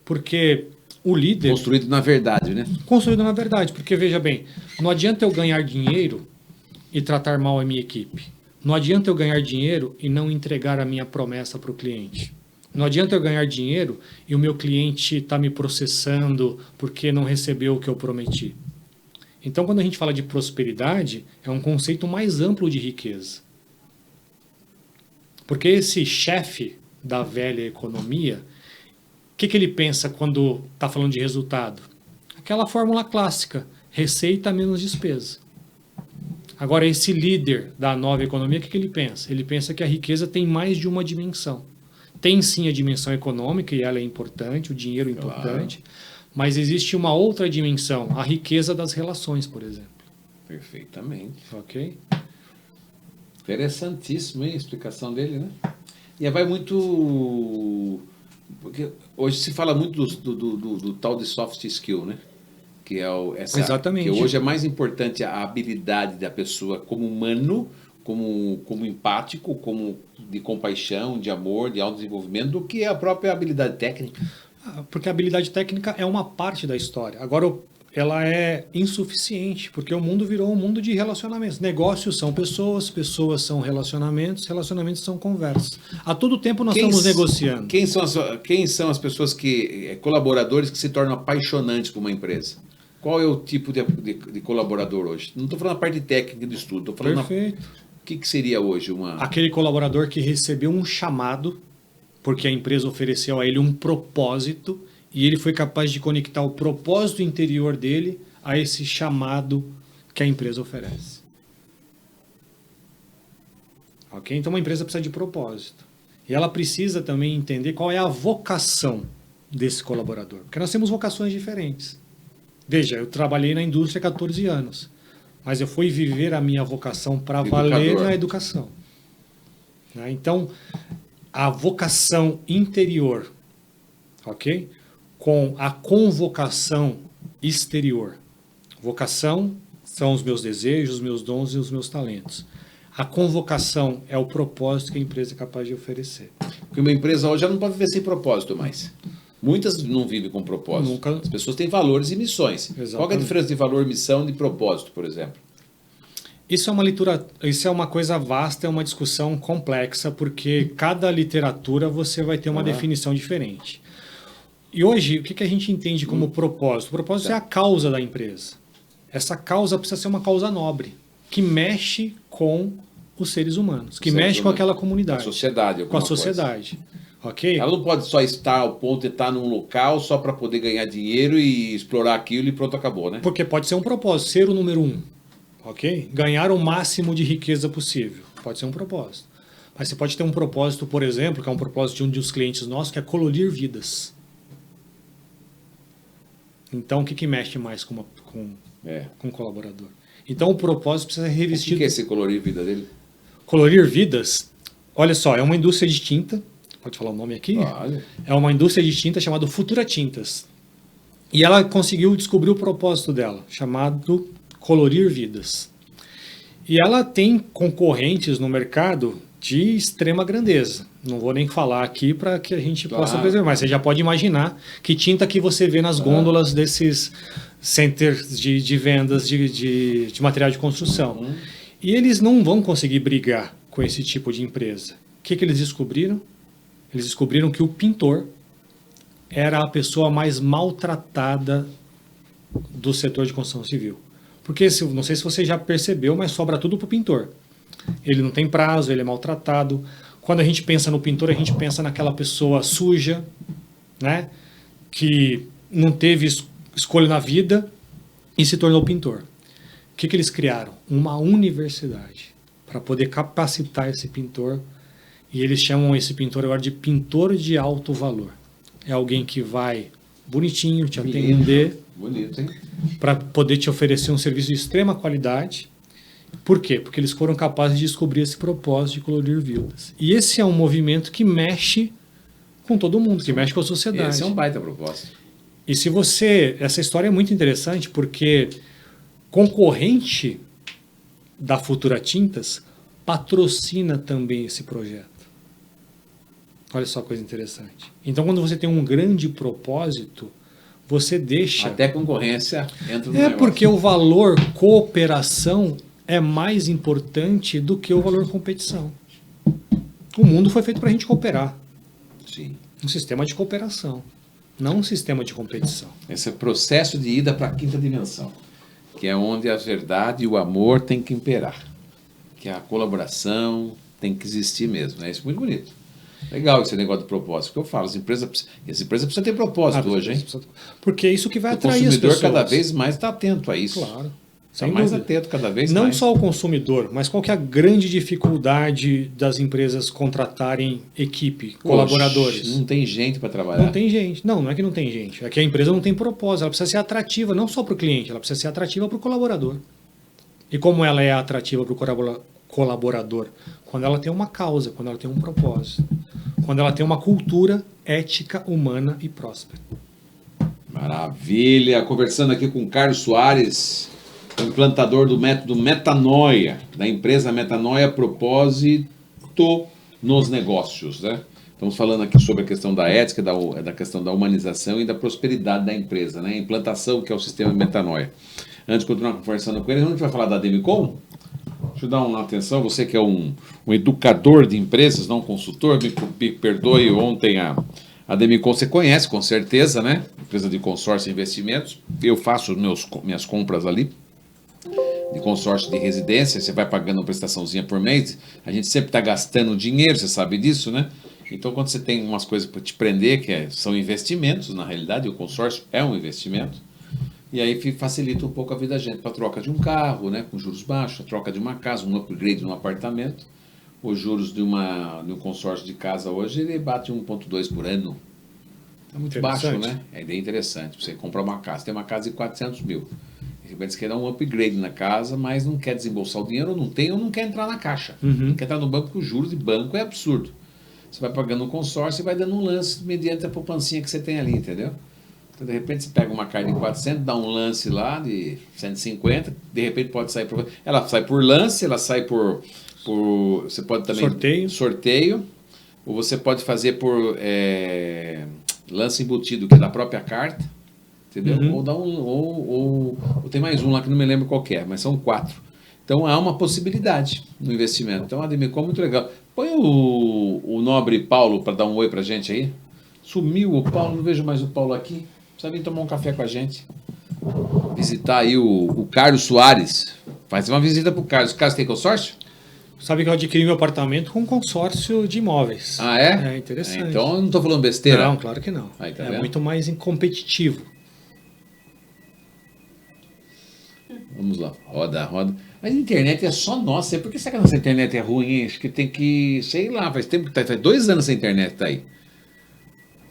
Porque o líder... Construído na verdade, né? Construído na verdade. Porque, veja bem, não adianta eu ganhar dinheiro e tratar mal a minha equipe. Não adianta eu ganhar dinheiro e não entregar a minha promessa para o cliente. Não adianta eu ganhar dinheiro e o meu cliente está me processando porque não recebeu o que eu prometi. Então, quando a gente fala de prosperidade, é um conceito mais amplo de riqueza. Porque esse chefe da velha economia, o que ele pensa quando está falando de resultado? Aquela fórmula clássica, receita menos despesa. Agora, esse líder da nova economia, o que ele pensa? Ele pensa que a riqueza tem mais de uma dimensão. Tem sim a dimensão econômica, e ela é importante, o dinheiro é importante, mas existe uma outra dimensão, a riqueza das relações, por exemplo. Perfeitamente. Ok? Interessantíssimo, hein, a explicação dele, né? E vai muito... Porque hoje se fala muito do tal de soft skill, né? Que é Exatamente. Que hoje é mais importante a habilidade da pessoa como humano, como empático, como de compaixão, de amor, de autodesenvolvimento, do que a própria habilidade técnica. Porque a habilidade técnica é uma parte da história. Agora, ela é insuficiente, porque o mundo virou um mundo de relacionamentos. Negócios são pessoas, pessoas são relacionamentos, relacionamentos são conversas. A todo tempo nós estamos negociando. Quem são as pessoas colaboradores que se tornam apaixonantes por uma empresa? Qual é o tipo de colaborador hoje? Não estou falando a parte técnica do estudo, estou falando... Perfeito. O que seria hoje uma... Aquele colaborador que recebeu um chamado, porque a empresa ofereceu a ele um propósito, e ele foi capaz de conectar o propósito interior dele a esse chamado que a empresa oferece. Ok? Então, uma empresa precisa de propósito. E ela precisa também entender qual é a vocação desse colaborador. Porque nós temos vocações diferentes. Veja, eu trabalhei na indústria há 14 anos, mas eu fui viver a minha vocação para valer na educação. Né? Então, a vocação interior, ok? Com a convocação exterior. Vocação são os meus desejos, os meus dons e os meus talentos. A convocação é o propósito que a empresa é capaz de oferecer. Porque uma empresa hoje já não pode viver sem propósito mais. Muitas não vivem com propósito. Nunca. As pessoas têm valores e missões. Exatamente. Qual é a diferença de valor, missão e de propósito, por exemplo? Isso é uma coisa vasta, é uma discussão complexa, porque cada literatura você vai ter uma definição diferente. E hoje, o que a gente entende como propósito? O propósito é a causa da empresa. essa causa precisa ser uma causa nobre, que mexe com os seres humanos, que Seres mexe com humanos. aquela comunidade. Com a sociedade. Com a alguma coisa. sociedade. Ok? Ela não pode só estar ao ponto de estar num local só para poder ganhar dinheiro e explorar aquilo e pronto, acabou, né? Porque pode ser um propósito, ser o número um. Ok? Ganhar o máximo de riqueza possível. Pode ser um propósito. Mas você pode ter um propósito, por exemplo, que é um propósito de um dos clientes nossos, que é colorir vidas. Então, o que mexe mais com um colaborador? Então, o propósito precisa ser O revestido. que é esse colorir vida dele? Colorir vidas, olha só, é uma indústria de tinta. Pode falar o nome aqui? Olha. É uma indústria de tinta chamada Futura Tintas. E ela conseguiu descobrir o propósito dela, chamado colorir vidas. E ela tem concorrentes no mercado de extrema grandeza. Não vou nem falar aqui para que a gente possa preservar, mas você já pode imaginar que tinta que você vê nas gôndolas desses centers de vendas de material de construção. E eles não vão conseguir brigar com esse tipo de empresa. O que eles descobriram? Eles descobriram que o pintor era a pessoa mais maltratada do setor de construção civil. Porque, não sei se você já percebeu, mas sobra tudo para o pintor. Ele não tem prazo, ele é maltratado. Quando a gente pensa no pintor, a gente pensa naquela pessoa suja, né? Que não teve escolha na vida e se tornou pintor. O que eles criaram? Uma universidade para poder capacitar esse pintor. E eles chamam esse pintor agora de pintor de alto valor. É alguém que vai bonitinho te atender, Bonito, hein? para poder te oferecer um serviço de extrema qualidade. Por quê? Porque eles foram capazes de descobrir esse propósito de colorir vidas. E esse é um movimento que mexe com todo mundo, que mexe com a sociedade. Esse é um baita propósito. E se você... Essa história é muito interessante porque concorrente da Futura Tintas patrocina também esse projeto. Olha só que coisa interessante. Então, quando você tem um grande propósito, você deixa... Até concorrência entra no negócio. Porque o valor cooperação é mais importante do que o valor competição. O mundo foi feito para a gente cooperar. Sim. Um sistema de cooperação, não um sistema de competição. Esse é o processo de ida para a quinta dimensão, que é onde a verdade e o amor têm que imperar, que a colaboração tem que existir mesmo. É isso muito bonito. Legal esse negócio do propósito, porque eu falo, as empresas precisam ter propósito hoje, hein? Porque é isso que vai atrair as pessoas. O consumidor cada vez mais está atento a isso. Claro. Está mais atento cada vez mais. Não mais. só o consumidor, mas qual que é a grande dificuldade das empresas contratarem equipe, colaboradores? Não tem gente para trabalhar. Não tem gente. Não é que não tem gente. É que a empresa não tem propósito. Ela precisa ser atrativa, não só para o cliente, ela precisa ser atrativa para o colaborador. E como ela é atrativa para o colaborador? Quando ela tem uma causa, quando ela tem um propósito. Quando ela tem uma cultura ética, humana e próspera. Maravilha! Conversando aqui com Carlos Soares, implantador do método Metanoia, da empresa Metanoia Propósito nos Negócios, né? Estamos falando aqui sobre a questão da ética, da questão da humanização e da prosperidade da empresa, né? A implantação, que é o sistema Metanoia. Antes de continuar conversando com ele, a gente vai falar da Demicon? Deixa eu dar uma atenção, você que é um educador de empresas, não consultor, me perdoe, ontem a Demicon você conhece com certeza, né? Empresa de consórcio e investimentos. Eu faço minhas compras ali, de consórcio de residência, você vai pagando uma prestaçãozinha por mês, a gente sempre está gastando dinheiro, você sabe disso, né? Então, quando você tem umas coisas para te prender, são investimentos, na realidade, o consórcio é um investimento, e aí facilita um pouco a vida da gente para a troca de um carro, né, com juros baixos, a troca de uma casa, um upgrade de um apartamento. Os juros de um consórcio de casa hoje, ele bate 1,2 por ano. É muito baixo, né? É bem interessante. Você comprar uma casa, tem uma casa de 400 mil. Você quer dar um upgrade na casa, mas não quer desembolsar o dinheiro, ou não quer entrar na caixa. Não quer entrar no banco, porque o juros de banco é absurdo. Você vai pagando um consórcio e vai dando um lance mediante a poupancinha que você tem ali, entendeu? Então, de repente, você pega uma carta de 400, dá um lance lá de 150, de repente pode sair por... Ela sai por lance, ela sai por você pode também... Sorteio. Ou você pode fazer por lance embutido, que é da própria carta, entendeu? Ou tem mais um lá que não me lembro qual que é, mas são 4. Então, há uma possibilidade no investimento. Então, a Demicon é muito legal. Põe o nobre Paulo para dar um oi para a gente aí. Sumiu o Paulo, não vejo mais o Paulo aqui. Precisa vir tomar um café com a gente. visitar aí o Carlos Soares. Faz uma visita pro Carlos. O Carlos tem consórcio? Sabe que eu adquiri meu apartamento com um consórcio de imóveis. Ah, é? É interessante. Então eu não tô falando besteira. Não, claro que não. Aí, tá é vendo? muito mais competitivo. Vamos lá, roda. Mas a internet é só nossa. Por que será que a nossa internet é ruim, hein? Acho que tem que, sei lá, faz tempo que faz 2 anos essa internet tá aí.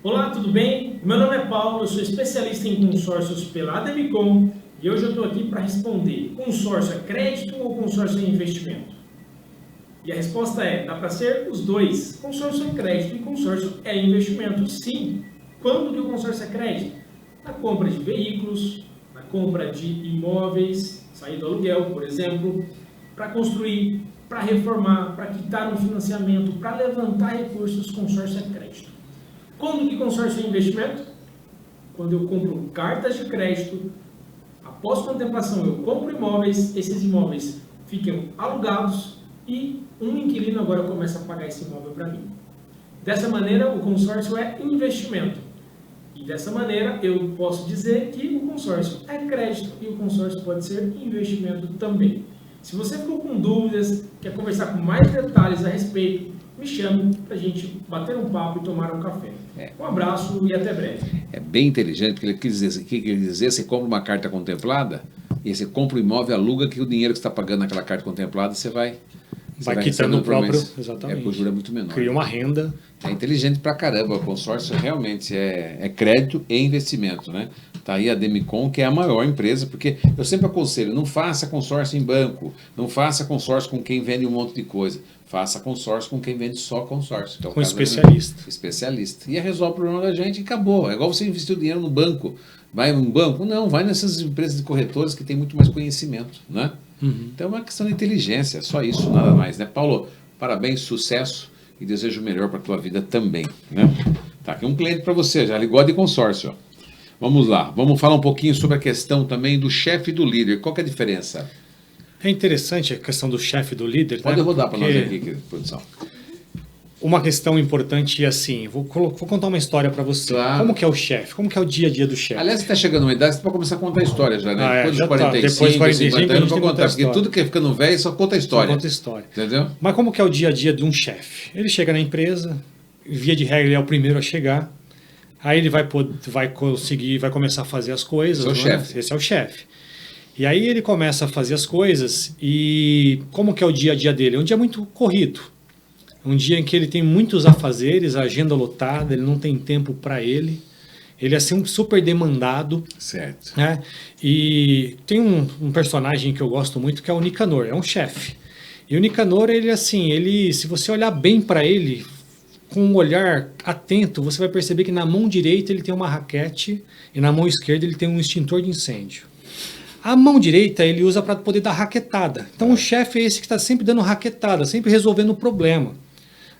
Olá, tudo bem? Meu nome é Paulo, eu sou especialista em consórcios pela Ademicon e hoje eu estou aqui para responder: consórcio é crédito ou consórcio é investimento? E a resposta é: dá para ser os dois. Consórcio é crédito e consórcio é investimento, sim. Quando que o consórcio é crédito? Na compra de veículos, na compra de imóveis, sair do aluguel, por exemplo, para construir, para reformar, para quitar um financiamento, para levantar recursos, consórcio é crédito. Quando que consórcio é investimento? Quando eu compro cartas de crédito, após contemplação eu compro imóveis, esses imóveis ficam alugados e um inquilino agora começa a pagar esse imóvel para mim. Dessa maneira, o consórcio é investimento. E dessa maneira, eu posso dizer que o consórcio é crédito e o consórcio pode ser investimento também. Se você ficou com dúvidas, quer conversar com mais detalhes a respeito, me chame para a gente bater um papo e tomar um café. Um abraço e até breve. É bem inteligente, porque ele quis dizer, você compra uma carta contemplada, e você compra o imóvel, aluga, que o dinheiro que você está pagando naquela carta contemplada, você vai quitando o próprio, exatamente. O juro é muito menor. Cria uma renda. É inteligente pra caramba. O consórcio realmente é crédito e investimento, né? Tá aí a Demicon, que é a maior empresa, porque eu sempre aconselho, não faça consórcio em banco, não faça consórcio com quem vende um monte de coisa, faça consórcio com quem vende só consórcio. Então, com especialista. Especialista. E resolve o problema da gente e acabou. É igual você investir o dinheiro no banco. Vai num banco? Não, vai nessas empresas de corretores que têm muito mais conhecimento, né? Então é uma questão de inteligência, só isso, nada mais, né? Paulo, parabéns, sucesso e desejo o melhor para a tua vida também, né? Tá aqui um cliente para você, já ligou de consórcio. Ó. Vamos lá, vamos falar um pouquinho sobre a questão também do chefe e do líder. Qual que é a diferença? É interessante a questão do chefe e do líder. Pode rodar para nós Porque aqui, produção. uma questão importante é assim, vou contar uma história para você. Claro. Como que é o chefe? Como que é o dia a dia do chefe? Aliás, você está chegando numa idade, você pode começar a contar a história já, né? Depois já dos 45, depois de 45 50 anos, a gente para conta contar. a Porque história. tudo que é ficando velho só conta a história. Só conta a história. Entendeu? Mas como que é o dia a dia de um chefe? Ele chega na empresa, via de regra ele é o primeiro a chegar, aí ele vai começar a fazer as coisas. Esse é o né? chefe. Esse é o chefe. E aí ele começa a fazer as coisas e como que é o dia a dia dele? É um dia muito corrido. Um dia em que ele tem muitos afazeres, a agenda lotada, ele não tem tempo para ele. Ele é assim, super demandado. Certo. Né? E tem um personagem que eu gosto muito que é o Nicanor, é um chefe. E o Nicanor, se você olhar bem para ele, com um olhar atento, você vai perceber que na mão direita ele tem uma raquete e na mão esquerda ele tem um extintor de incêndio. A mão direita ele usa para poder dar raquetada. Então o chefe é esse que está sempre dando raquetada, sempre resolvendo o problema.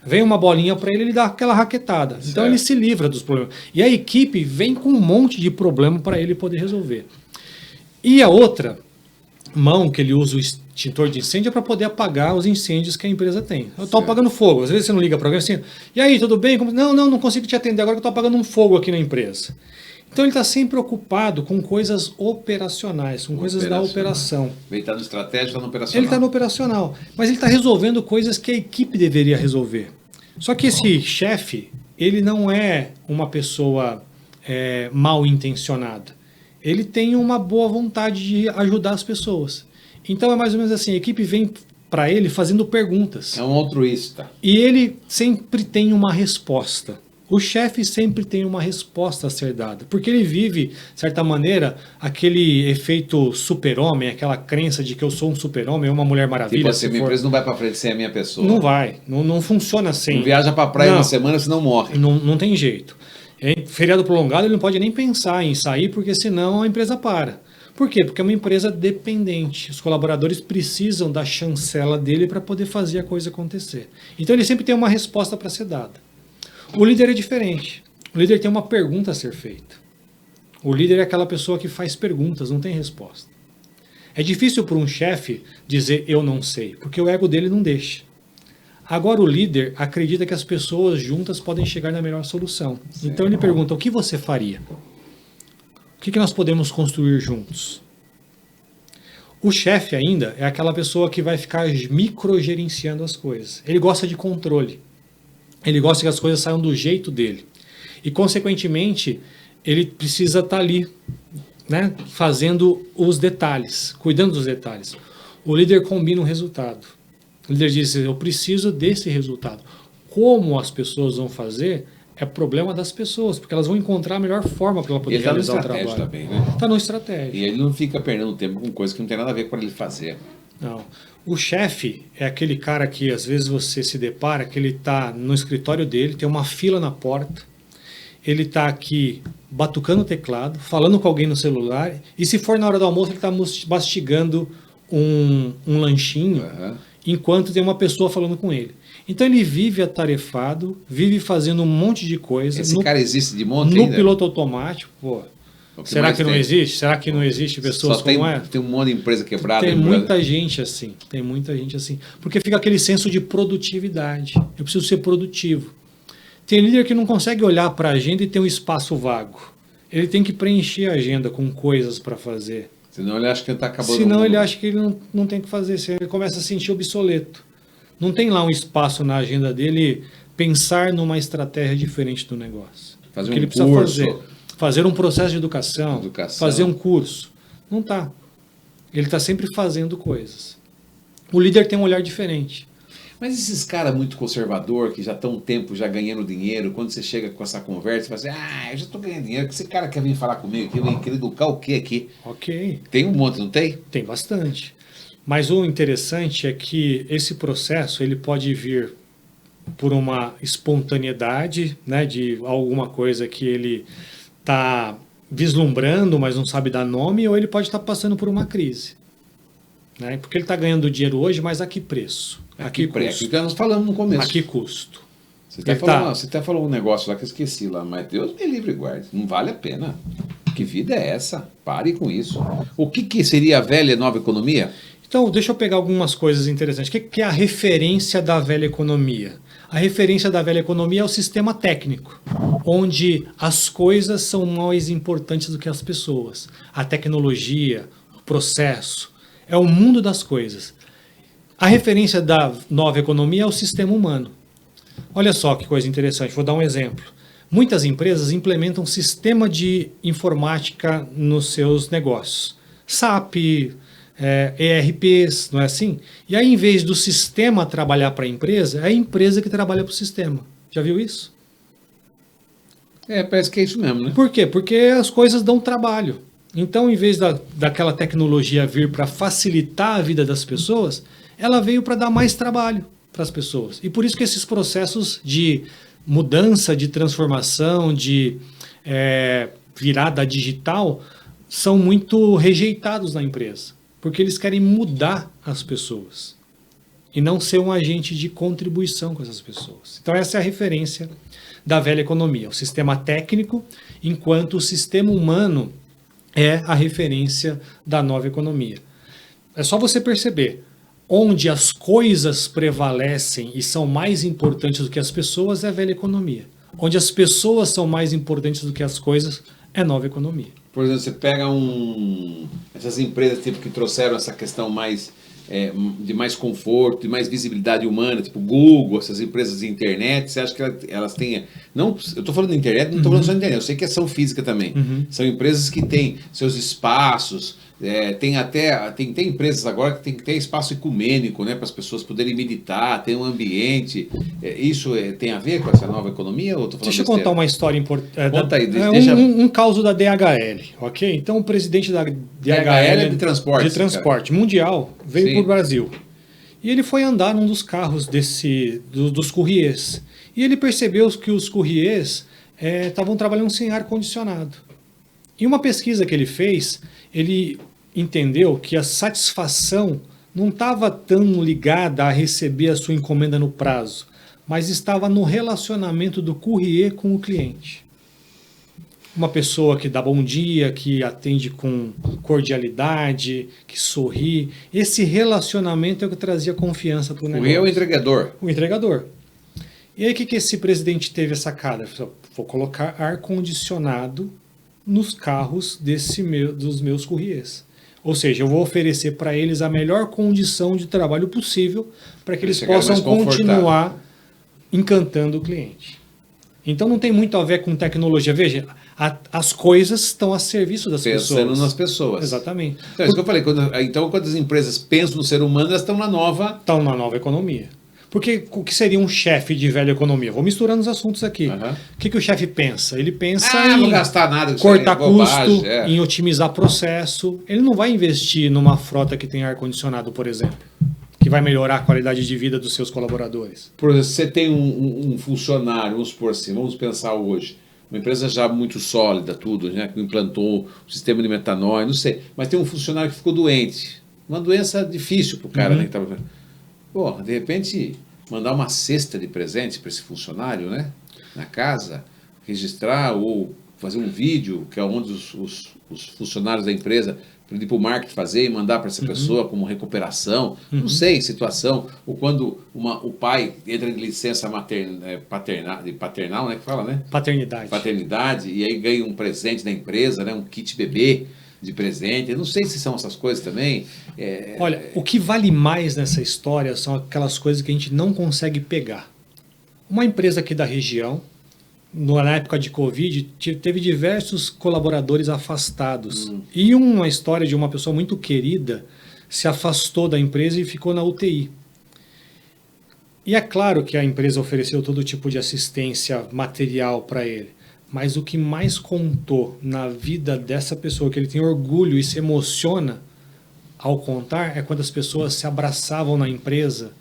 Vem uma bolinha para ele, ele dá aquela raquetada. Certo. Então ele se livra dos problemas. E a equipe vem com um monte de problema para ele poder resolver. E a outra mão que ele usa o extintor de incêndio é para poder apagar os incêndios que a empresa tem. Eu estou apagando fogo. Às vezes você não liga para alguém assim, e aí, tudo bem? Não consigo te atender agora que eu estou apagando um fogo aqui na empresa. Então ele está sempre ocupado com coisas operacionais, com coisas da operação. Ele está no estratégico, está no operacional. Ele está no operacional, mas ele está resolvendo coisas que a equipe deveria resolver. Só que esse chefe, ele não é uma pessoa mal intencionada. Ele tem uma boa vontade de ajudar as pessoas. Então é mais ou menos assim, a equipe vem para ele fazendo perguntas. É um altruísta. E ele sempre tem uma resposta. O chefe sempre tem uma resposta a ser dada, porque ele vive, de certa maneira, aquele efeito super-homem, aquela crença de que eu sou um super-homem, uma mulher maravilha. Tipo assim, minha empresa não vai para frente sem a minha pessoa. Não vai, não funciona assim. Não viaja para a praia uma semana, senão morre. Não tem jeito. Em feriado prolongado ele não pode nem pensar em sair, porque senão a empresa para. Por quê? Porque é uma empresa dependente. Os colaboradores precisam da chancela dele para poder fazer a coisa acontecer. Então ele sempre tem uma resposta para ser dada. O líder é diferente. O líder tem uma pergunta a ser feita. O líder é aquela pessoa que faz perguntas, não tem resposta. É difícil para um chefe dizer eu não sei, porque o ego dele não deixa. Agora o líder acredita que as pessoas juntas podem chegar na melhor solução. Então ele pergunta, o que você faria? O que nós podemos construir juntos? O chefe ainda é aquela pessoa que vai ficar microgerenciando as coisas. Ele gosta de controle. Ele gosta que as coisas saiam do jeito dele. E, consequentemente, ele precisa estar ali, né, fazendo os detalhes, cuidando dos detalhes. O líder combina o resultado. O líder diz, eu preciso desse resultado. Como as pessoas vão fazer é problema das pessoas, porque elas vão encontrar a melhor forma para ela poder realizar o trabalho. Também, né? Está no estratégia. E ele não fica perdendo tempo com coisa que não tem nada a ver com ele fazer. Não. O chefe é aquele cara que às vezes você se depara que ele está no escritório dele, tem uma fila na porta, ele está aqui batucando o teclado, falando com alguém no celular, e se for na hora do almoço ele está mastigando um lanchinho, enquanto tem uma pessoa falando com ele. Então ele vive atarefado, vive fazendo um monte de coisa. Esse cara existe de monte no ainda? piloto automático, pô. Será que não existe? Será que não existe pessoas como essa? Tem um monte de empresa quebrada. Tem muita gente assim. Tem muita gente assim. Porque fica aquele senso de produtividade. Eu preciso ser produtivo. Tem líder que não consegue olhar para a agenda e ter um espaço vago. Ele tem que preencher a agenda com coisas para fazer. Senão ele acha que ele está acabando. Senão ele acha que ele não tem que fazer. Ele começa a se sentir obsoleto. Não tem lá um espaço na agenda dele pensar numa estratégia diferente do negócio. Fazer ele precisa fazer um processo de educação, fazer um curso. Não está. Ele está sempre fazendo coisas. O líder tem um olhar diferente. Mas esses caras muito conservador, que já estão um tempo já ganhando dinheiro, quando você chega com essa conversa, você fala assim, eu já estou ganhando dinheiro, que esse cara quer vir falar comigo aqui, eu quero educar o quê aqui? Ok. Tem um monte, não tem? Tem bastante. Mas o interessante é que esse processo ele pode vir por uma espontaneidade, né, de alguma coisa que ele está vislumbrando, mas não sabe dar nome, ou ele pode estar passando por uma crise. Né? Porque ele está ganhando dinheiro hoje, mas a que preço? A que custo? Aquilo que nós falamos no começo. A que custo? Você até falou um negócio lá que eu esqueci lá, mas Deus me livre e guarde. Não vale a pena. Que vida é essa? Pare com isso. O que seria a velha e nova economia? Então, deixa eu pegar algumas coisas interessantes. O que é a referência da velha economia? A referência da velha economia é o sistema técnico, onde as coisas são mais importantes do que as pessoas. A tecnologia, o processo, é o mundo das coisas. A referência da nova economia é o sistema humano. Olha só que coisa interessante, vou dar um exemplo. Muitas empresas implementam um sistema de informática nos seus negócios. SAP, ERPs, não é assim? E aí, em vez do sistema trabalhar para a empresa, é a empresa que trabalha para o sistema. Já viu isso? Parece que é isso mesmo, né? Por quê? Porque as coisas dão trabalho. Então, em vez daquela tecnologia vir para facilitar a vida das pessoas, ela veio para dar mais trabalho para as pessoas. E por isso que esses processos de mudança, de transformação, de virada digital, são muito rejeitados na empresa. Porque eles querem mudar as pessoas e não ser um agente de contribuição com essas pessoas. Então essa é a referência da velha economia, o sistema técnico, enquanto o sistema humano é a referência da nova economia. É só você perceber, onde as coisas prevalecem e são mais importantes do que as pessoas é a velha economia. Onde as pessoas são mais importantes do que as coisas é nova economia. Por exemplo, você pega essas empresas tipo, que trouxeram essa questão mais de mais conforto, de mais visibilidade humana, tipo Google, essas empresas de internet, você acha que elas têm... Não, eu estou falando de internet, não estou falando só de internet, eu sei que é ação física também. São empresas que têm seus espaços, tem empresas agora que tem que ter espaço ecumênico, né, para as pessoas poderem meditar, ter um ambiente. Isso tem a ver com essa nova economia? Ou tô falando deixa eu contar uma história importante. Conta aí, um caso da DHL, ok? Então o presidente da DHL é de transporte mundial veio para o Brasil. E ele foi andar num dos carros dos courriers. E ele percebeu que os courriers estavam trabalhando sem ar-condicionado. Em uma pesquisa que ele fez, ele entendeu que a satisfação não estava tão ligada a receber a sua encomenda no prazo, mas estava no relacionamento do courrier com o cliente. Uma pessoa que dá bom dia, que atende com cordialidade, que sorri. Esse relacionamento é o que trazia confiança para o negócio. O entregador. O entregador. E aí o que esse presidente teve a sacada? Ele falou, vou colocar ar-condicionado nos carros dos meus courriers. Ou seja, eu vou oferecer para eles a melhor condição de trabalho possível para que eles possam continuar encantando o cliente. Então não tem muito a ver com tecnologia. Veja, as coisas estão a serviço das pessoas. Pensando nas pessoas. Exatamente. Então, é isso que eu falei. Então, quando as empresas pensam no ser humano, elas estão na nova... Estão na nova economia. Porque o que seria um chefe de velha economia? Vou misturando os assuntos aqui. O que o chefe pensa? Ele pensa em não gastar nada, cortar custo, em otimizar processo. Ele não vai investir numa frota que tem ar-condicionado, por exemplo, que vai melhorar a qualidade de vida dos seus colaboradores. Por exemplo, você tem um funcionário, vamos pensar hoje, uma empresa já muito sólida, tudo, né, que implantou o sistema de metanóia, não sei, mas tem um funcionário que ficou doente. Uma doença difícil para o cara, né? Pô, de repente, mandar uma cesta de presente para esse funcionário, né? Na casa, registrar ou fazer um vídeo, que é onde os funcionários da empresa pedir para o marketing fazer e mandar para essa pessoa como recuperação, não sei, situação, ou quando o pai entra de licença paternal, né, que fala, né? Paternidade, e aí ganha um presente da empresa, né, um kit bebê de presente. Eu não sei se são essas coisas também. Olha, o que vale mais nessa história são aquelas coisas que a gente não consegue pegar. Uma empresa aqui da região, na época de Covid, teve diversos colaboradores afastados. E uma história de uma pessoa muito querida se afastou da empresa e ficou na UTI. E é claro que a empresa ofereceu todo tipo de assistência material para ele. Mas o que mais contou na vida dessa pessoa, que ele tem orgulho e se emociona ao contar, é quando as pessoas se abraçavam na empresa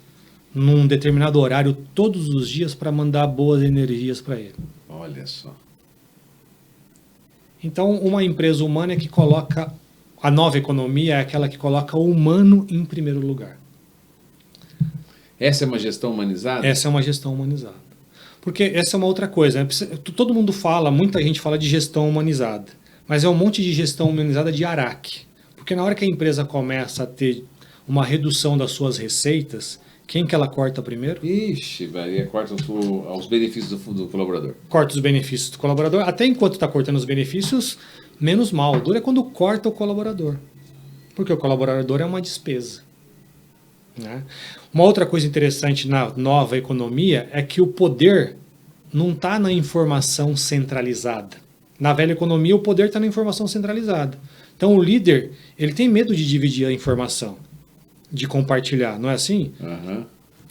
num determinado horário todos os dias para mandar boas energias para ele. Olha só. Então, uma empresa humana é que coloca... A nova economia é aquela que coloca o humano em primeiro lugar. Essa é uma gestão humanizada? Essa é uma gestão humanizada. Porque essa é uma outra coisa, né? Todo mundo fala, muita gente fala de gestão humanizada, mas é um monte de gestão humanizada de araque. Porque na hora que a empresa começa a ter uma redução das suas receitas, quem que ela corta primeiro? Ixi, Maria, corta os benefícios do colaborador. Corta os benefícios do colaborador. Até enquanto está cortando os benefícios, menos mal. Dura é quando corta o colaborador. Porque o colaborador é uma despesa. Né? Uma outra coisa interessante na nova economia é que o poder não está na informação centralizada. Na velha economia, o poder está na informação centralizada. Então, o líder, ele tem medo de dividir a informação, de compartilhar, não é assim?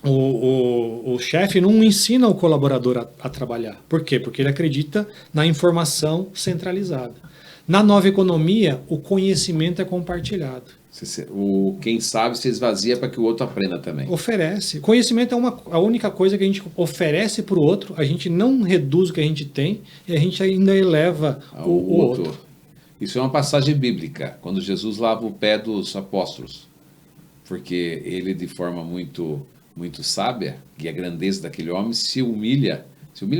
O chefe não ensina o colaborador a trabalhar. Por quê? Porque ele acredita na informação centralizada. Na nova economia, o conhecimento é compartilhado. Quem sabe se esvazia para que o outro aprenda também. Oferece. Conhecimento é a única coisa que a gente oferece para o outro, a gente não reduz o que a gente tem e a gente ainda eleva o outro. Isso é uma passagem bíblica, quando Jesus lava o pé dos apóstolos. Porque ele, de forma muito, muito sábia, e a grandeza daquele homem, se humilha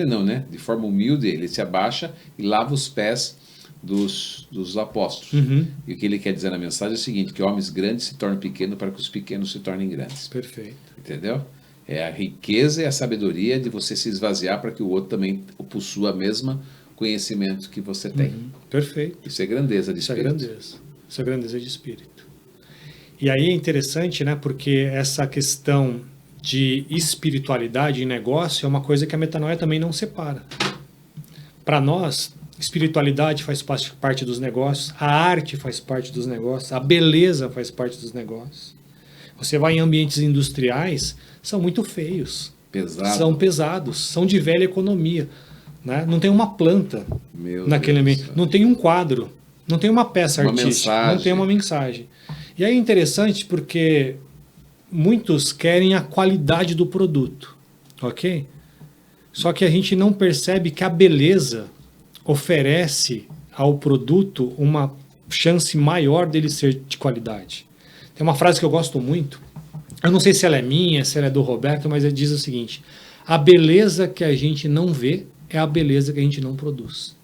não, né? De forma humilde, ele se abaixa e lava os pés dos apóstolos. E o que ele quer dizer na mensagem é o seguinte, que homens grandes se tornam pequenos para que os pequenos se tornem grandes. Perfeito. Entendeu? É a riqueza e a sabedoria de você se esvaziar para que o outro também possua o mesmo conhecimento que você tem. Perfeito. Isso é grandeza de espírito. Isso é grandeza de espírito. E aí é interessante, né? Porque essa questão de espiritualidade e negócio é uma coisa que a metanoia também não separa. Para nós, espiritualidade faz parte dos negócios, a arte faz parte dos negócios, a beleza faz parte dos negócios. Você vai em ambientes industriais, são muito feios. São pesados, são de velha economia. Né? Não tem uma planta naquele ambiente, não tem um quadro, não tem uma peça artística, não tem uma mensagem. E aí é interessante porque muitos querem a qualidade do produto, ok? Só que a gente não percebe que a beleza oferece ao produto uma chance maior dele ser de qualidade. Tem uma frase que eu gosto muito, eu não sei se ela é minha, se ela é do Roberto, mas ele diz o seguinte: a beleza que a gente não vê é a beleza que a gente não produz.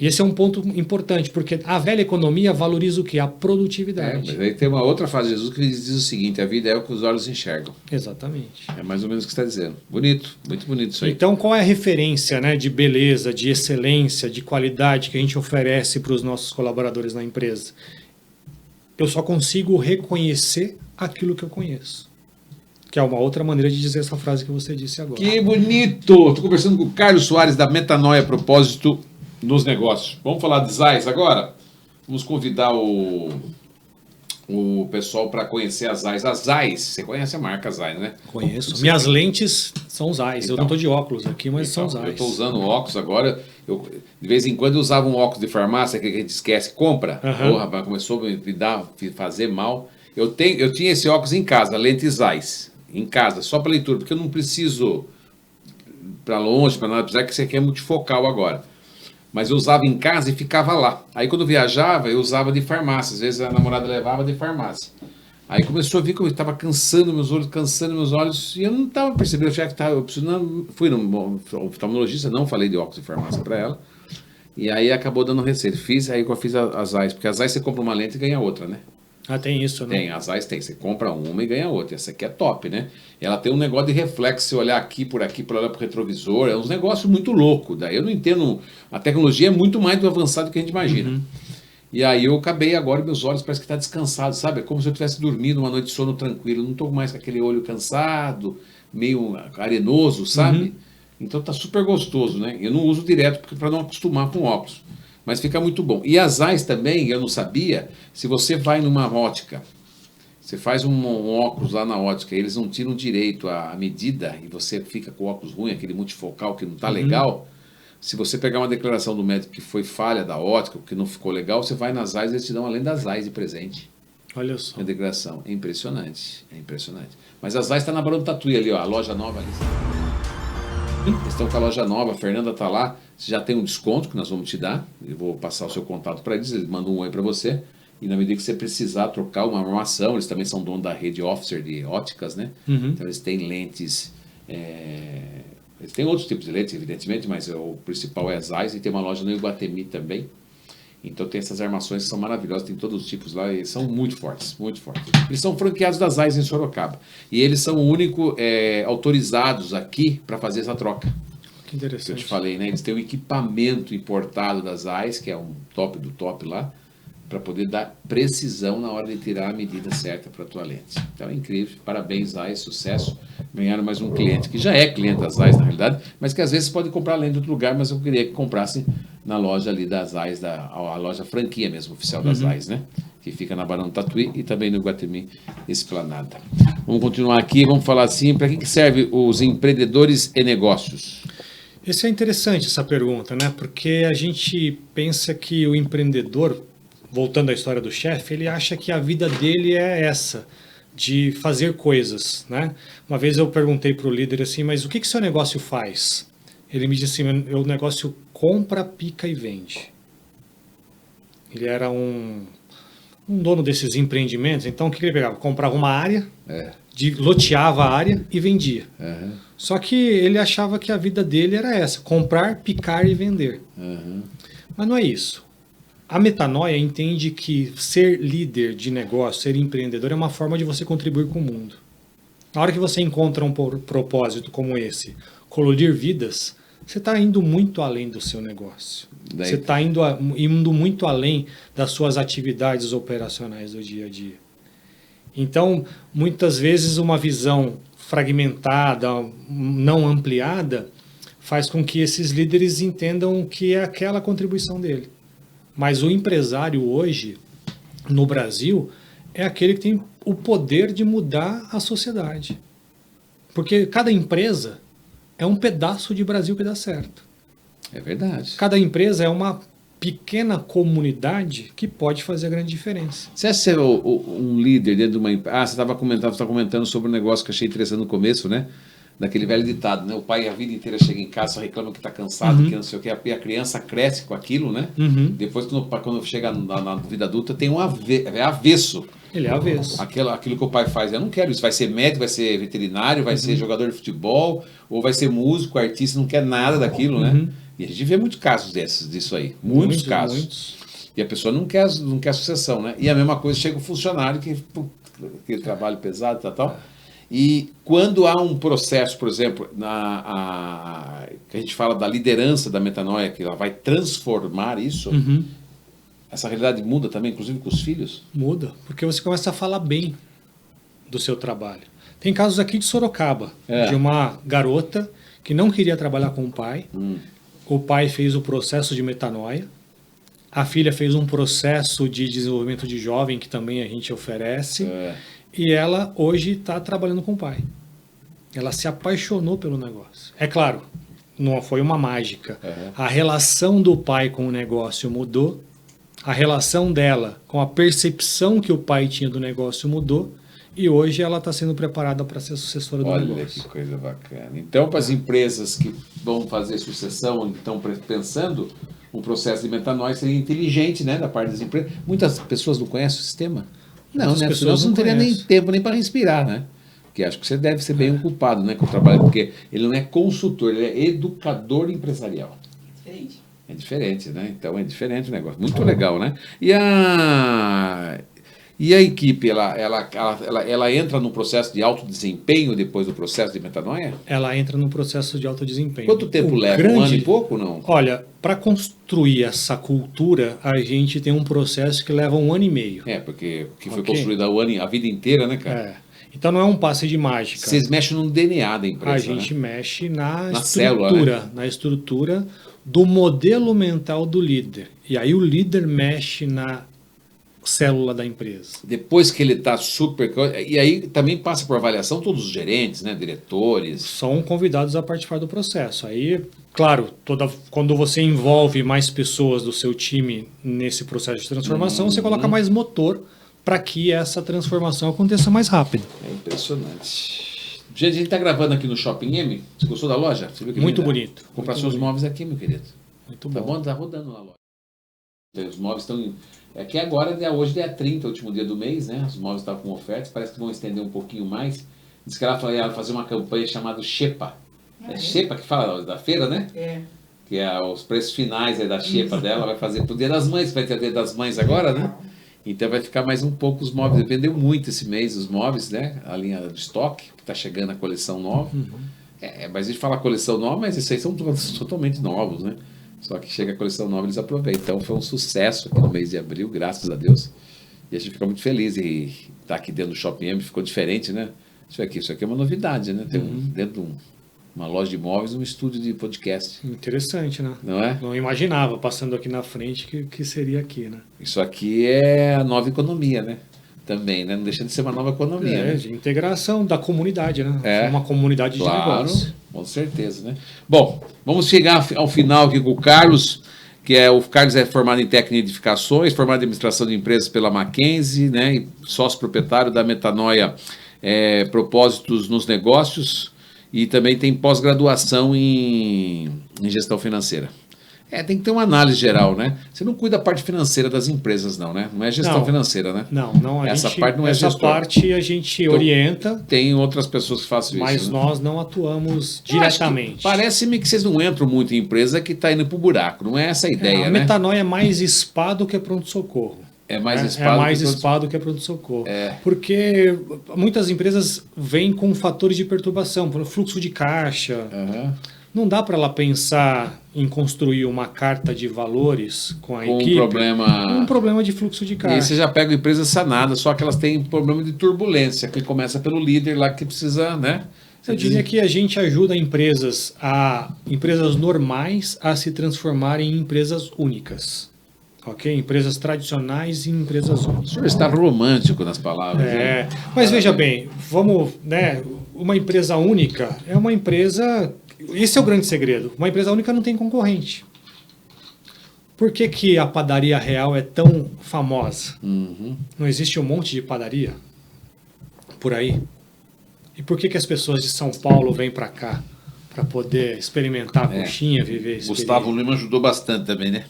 E esse é um ponto importante, porque a velha economia valoriza o quê? A produtividade. Mas aí tem uma outra frase de Jesus que diz o seguinte: a vida é o que os olhos enxergam. Exatamente. É mais ou menos o que você está dizendo. Bonito, muito bonito isso aí. Então, qual é a referência, né, de beleza, de excelência, de qualidade que a gente oferece para os nossos colaboradores na empresa? eu só consigo reconhecer aquilo que eu conheço. Que é uma outra maneira de dizer essa frase que você disse agora. Que bonito! Estou conversando com o Carlos Soares da Metanoia a propósito nos negócios. Vamos falar de Zeiss agora? Vamos convidar o pessoal para conhecer a Zeiss. A Zeiss, você conhece a marca Zeiss, né? Conheço. Minhas lentes são Zeiss. Então, eu não estou de óculos aqui, mas então, são Zeiss. Eu estou usando óculos agora. De vez em quando eu usava um óculos de farmácia que a gente esquece, compra. Uhum. Rapaz, começou a me fazer mal. Eu tinha esse óculos em casa, lente Zeiss, em casa, só para leitura, porque eu não preciso para longe, para nada, apesar que isso aqui é multifocal agora. Mas eu usava em casa e ficava lá. Aí quando eu viajava, eu usava de farmácia. Às vezes a namorada levava de farmácia. Aí começou a ver que eu estava cansando meus olhos, e eu não estava percebendo, já que estava, fui no oftalmologista, não falei de óculos de farmácia para ela, e aí acabou dando receita. Aí eu fiz a Zeiss, porque a Zeiss você compra uma lente e ganha outra, né? Ah, tem isso, né? Tem, a Zeiss tem, você compra uma e ganha outra, essa aqui é top, né? Ela tem um negócio de reflexo, você olhar aqui, por olhar pro retrovisor, é um negócio muito louco, daí eu não entendo, a tecnologia é muito mais avançada do que a gente imagina. Uhum. E aí eu acabei agora, meus olhos parece que tá descansado, sabe? É como se eu tivesse dormido uma noite de sono tranquilo, não estou mais com aquele olho cansado, meio arenoso, sabe? Uhum. Então tá super gostoso, né? Eu não uso direto para não acostumar com óculos, mas fica muito bom. E as Zeiss também, eu não sabia, se você vai numa ótica, você faz um óculos lá na ótica, eles não tiram direito a medida e você fica com o óculos ruim, aquele multifocal que não tá legal. Se você pegar uma declaração do médico que foi falha da ótica, que não ficou legal, você vai nas Zeiss e eles te dão além das Zeiss de presente. Olha só. A declaração. É impressionante. É impressionante. Mas a Zeiss está na Barão do Tatuí ali, ó, a loja nova ali. Eles estão com a loja nova, a Fernanda está lá. Você já tem um desconto que nós vamos te dar. Eu vou passar o seu contato para eles mandam um oi para você. E na medida que você precisar trocar uma armação, eles também são donos da rede Officer de óticas, né? Uhum. Então eles têm lentes... Eles têm outros tipos de lentes, evidentemente, mas o principal é a Zeiss e tem uma loja no Iguatemi também. Então tem essas armações que são maravilhosas, tem todos os tipos lá e são muito fortes, muito fortes. Eles são franqueados da Zeiss em Sorocaba. E eles são o único autorizados aqui para fazer essa troca. Que interessante. Que eu te falei, né? Eles têm um equipamento importado da Zeiss, que é um top do top lá, para poder dar precisão na hora de tirar a medida certa para a tua lente. Então é incrível, parabéns Zeiss, sucesso. Ganharam mais um cliente, que já é cliente da Zeiss na realidade, mas que às vezes pode comprar lente de outro lugar, mas eu queria que comprassem na loja ali da Zeiss, a loja franquia mesmo, oficial da Zeiss, né? Que fica na Barão do Tatuí e também no Iguatemi Esplanada. Vamos continuar aqui, vamos falar assim, para que serve os empreendedores e negócios? Esse é interessante, essa pergunta, né? Porque a gente pensa que o empreendedor, voltando à história do chefe, ele acha que a vida dele é essa, de fazer coisas, né? Uma vez eu perguntei para o líder assim, mas o que seu negócio faz? Ele me disse assim, meu negócio compra, pica e vende. Ele era um dono desses empreendimentos, então o que ele pegava? Comprava uma área, loteava a área e vendia. Uhum. Só que ele achava que a vida dele era essa, comprar, picar e vender. Uhum. Mas não é isso. A Metanoia entende que ser líder de negócio, ser empreendedor, é uma forma de você contribuir com o mundo. Na hora que você encontra um propósito como esse, colorir vidas, você está indo muito além do seu negócio. Você está indo muito além das suas atividades operacionais do dia a dia. Então, muitas vezes, uma visão fragmentada, não ampliada, faz com que esses líderes entendam que é aquela contribuição dele. Mas o empresário hoje, no Brasil, é aquele que tem o poder de mudar a sociedade. Porque cada empresa é um pedaço de Brasil que dá certo. É verdade. Cada empresa é uma pequena comunidade que pode fazer a grande diferença. Você acha ser um líder dentro de uma empresa? Você estava comentando sobre um negócio que eu achei interessante no começo, né? Daquele velho ditado, né? O pai a vida inteira chega em casa, só reclama que está cansado, que não sei o que, a criança cresce com aquilo, né? Depois, quando chega na vida adulta, tem é avesso. Ele é avesso. Aquilo que o pai faz, eu não quero isso. Vai ser médico, vai ser veterinário, vai ser jogador de futebol, ou vai ser músico, artista, não quer nada daquilo, né? E a gente vê muitos casos disso aí. Muitos casos. Muitos. E a pessoa não quer sucessão, né? E a mesma coisa chega o funcionário, que trabalho pesado, tal. E quando há um processo, por exemplo, que a gente fala da liderança da Metanoia, que ela vai transformar isso, Essa realidade muda também, inclusive com os filhos? Muda, porque você começa a falar bem do seu trabalho. Tem casos aqui de Sorocaba, de uma garota que não queria trabalhar com o pai. O pai fez o processo de metanoia. A filha fez um processo de desenvolvimento de jovem, que também a gente oferece. E ela hoje está trabalhando com o pai. Ela se apaixonou pelo negócio. É claro, não foi uma mágica. A relação do pai com o negócio mudou. A relação dela com a percepção que o pai tinha do negócio mudou. E hoje ela está sendo preparada para ser sucessora do negócio. Olha que coisa bacana. Então, para as empresas que vão fazer sucessão, estão pensando, um processo de metanoia seria inteligente, né, da parte das empresas. Muitas pessoas não conhecem o sistema. Não, Muitas né? Senão pessoas você não não teria nem conhecem. tempo nem para respirar, né? Porque acho que você deve ser bem ocupado, né, com o trabalho, porque ele não é consultor, ele é educador empresarial. Diferente. É diferente, né? Então é diferente o negócio. Muito legal, né? E a equipe, ela entra no processo de alto desempenho depois do processo de metanoia? Ela entra no processo de alto desempenho. Quanto tempo O leva? Um ano e pouco ou não? Olha, para construir essa cultura, a gente tem um processo que leva 1 ano e meio. Porque foi Ok. construída a vida inteira, né, cara? É. Então não é um passe de mágica. Vocês mexem no DNA da A empresa, gente né? mexe na célula, estrutura, na estrutura do modelo mental do líder. E aí o líder mexe na célula da empresa. Depois que ele está super... E aí também passa por avaliação todos os gerentes, né? Diretores. São convidados a participar do processo. Aí, claro, quando você envolve mais pessoas do seu time nesse processo de transformação, você coloca mais motor para que essa transformação aconteça mais rápido. É impressionante. Gente, a gente está gravando aqui no Shopping M. Você gostou da loja? Você viu que Muito linda? bonito. Comprar Muito seus bonito. móveis aqui, meu querido. Muito Tá bom. bom? Tá rodando na loja. Os móveis estão... É que agora, hoje dia 30, último dia do mês, né? Os móveis estavam com ofertas, parece que vão estender um pouquinho mais. Diz que ela ia fazer uma campanha chamada Xepa. É Xepa que fala da feira, né? É. Que é os preços finais aí da Xepa dela, vai fazer pro Dia das Mães, vai ter o Dia das Mães agora, né? Então vai ficar mais um pouco os móveis. Vendeu muito esse mês os móveis, né? A linha de estoque, que está chegando a coleção nova. Mas a gente fala coleção nova, mas esses aí são totalmente novos, né? Só que chega a coleção nova, eles aproveitam. Então foi um sucesso aqui no mês de abril, graças a Deus. E a gente fica muito feliz em estar aqui dentro do Shopping M, ficou diferente, né? Isso aqui é uma novidade, né? Tem dentro de uma loja de imóveis, um estúdio de podcast, Interessante, né? não é? Não imaginava, passando aqui na frente, que seria aqui, né? Isso aqui é a nova economia, né? Também, né? Não deixa de ser uma nova economia, né? De integração da comunidade, né? É. Uma comunidade de negócio. Com certeza, né? Bom, vamos chegar ao final aqui com o Carlos, o Carlos é formado em técnica de edificações, formado em administração de empresas pela Mackenzie, né? E sócio proprietário da Metanoia Propósitos nos Negócios e também tem pós-graduação em gestão financeira. Tem que ter uma análise geral, né? Você não cuida da parte financeira das empresas, não, né? Não é gestão Não. financeira, né? Não, Essa parte não é essa gestor. parte a gente Então, orienta, Tem outras pessoas que fazem mas isso, né? nós não atuamos Eu acho que diretamente. Parece-me que vocês não entram muito em empresa que está indo para o buraco. Não é essa a ideia, A né? metanoia é mais spa do que pronto-socorro. É mais É spa do mais que spa do que pronto-socorro. É. Porque muitas empresas vêm com fatores de perturbação, por fluxo de caixa. Aham. Não dá para ela pensar em construir uma carta de valores com a Com um equipe. problema. Um problema de fluxo de E aí caixa. você já pega empresas sanadas, só que elas têm problema de turbulência, que começa pelo líder lá que precisa, né? Eu diria que a gente ajuda empresas normais a se transformarem em empresas únicas. Ok? Empresas tradicionais e empresas O únicas. senhor está romântico nas palavras. né? Mas veja bem, vamos, né? Uma empresa única é uma empresa. Esse é o grande segredo. Uma empresa única não tem concorrente. Por que a padaria real é tão famosa? Uhum. Não existe um monte de padaria por aí? E por que as pessoas de São Paulo vêm para cá para poder experimentar a coxinha, viver isso? Gustavo Lima ajudou bastante também, né?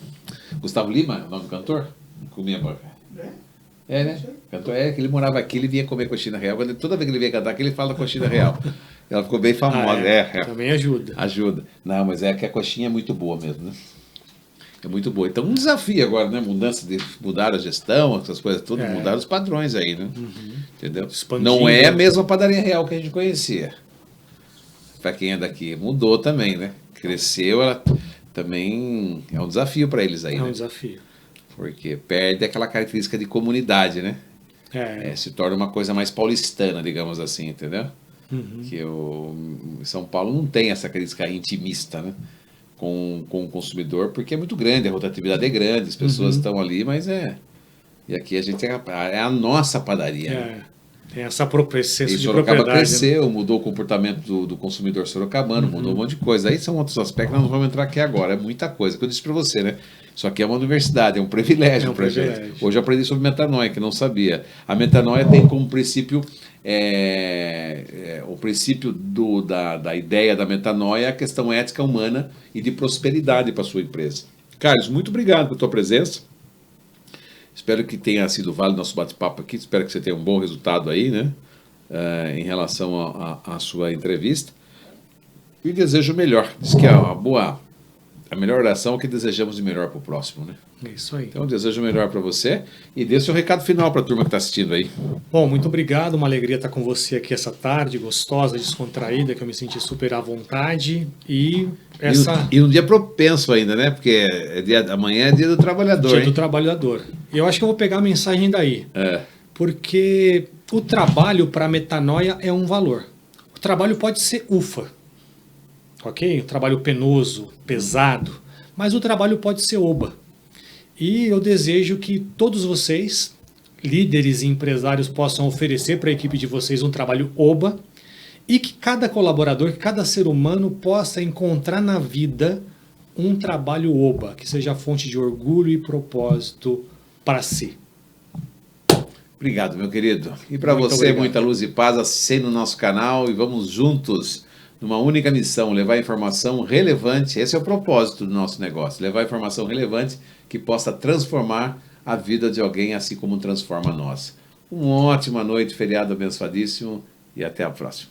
Gustavo Lima, o nome do cantor? Comia boca. Né? Cantor, que ele morava aqui, ele vinha comer coxinha real. Toda vez que ele vinha cantar aqui, ele fala coxinha real. Ela ficou bem famosa. Também ajuda. Ajuda. Não, mas é que a coxinha é muito boa mesmo, né? É muito boa. Então, um desafio agora, né? Mudar a gestão, essas coisas todas, mudar os padrões aí, né? Entendeu? Expandindo. Não é a mesma padaria real que a gente conhecia. Para quem é daqui, mudou também, né? Cresceu, ela também é um desafio para eles aí, É um né? desafio. Porque perde aquela característica de comunidade, né? Se torna uma coisa mais paulistana, digamos assim, entendeu? Que São Paulo não tem essa característica intimista, né? Com o consumidor, porque é muito grande, a rotatividade é grande, as pessoas estão ali, mas E aqui a gente é a nossa padaria. Né? Tem essa processo de Sorocaba propriedade. Cresceu, mudou o comportamento do consumidor sorocabano, mudou um monte de coisa. Aí são outros aspectos, nós não vamos entrar aqui agora. É muita coisa, que eu disse para você, né? Isso aqui é uma universidade, é um privilégio para a gente. Hoje eu aprendi sobre metanoia, que não sabia. A metanoia tem como princípio, o princípio da ideia da metanoia, a questão ética humana e de prosperidade para a sua empresa. Carlos, muito obrigado pela tua presença. Espero que tenha sido válido nosso bate-papo aqui. Espero que você tenha um bom resultado aí, né? Em relação à sua entrevista. E desejo o melhor. Diz que a melhor oração é o que desejamos de melhor para o próximo, né? É isso aí. Então, eu desejo o melhor para você e dê seu recado final para a turma que está assistindo aí. Bom, muito obrigado. Uma alegria estar com você aqui essa tarde, gostosa, descontraída, que eu me senti super à vontade. E um dia propenso ainda, né? Porque amanhã é dia do trabalhador. Dia do trabalhador. E eu acho que eu vou pegar a mensagem daí. Porque o trabalho para a metanoia é um valor. O trabalho pode ser ufa. Ok? Um trabalho penoso, pesado. Mas o trabalho pode ser oba. E eu desejo que todos vocês, líderes e empresários, possam oferecer para a equipe de vocês um trabalho oba e que cada colaborador, cada ser humano possa encontrar na vida um trabalho oba, que seja fonte de orgulho e propósito para si. Obrigado, meu querido. E para você, obrigado. Muita luz e paz, assine no nosso canal e vamos juntos numa única missão, levar informação relevante. Esse é o propósito do nosso negócio, levar informação relevante que possa transformar a vida de alguém, assim como transforma a nossa. Uma ótima noite, feriado abençoadíssimo e até a próxima.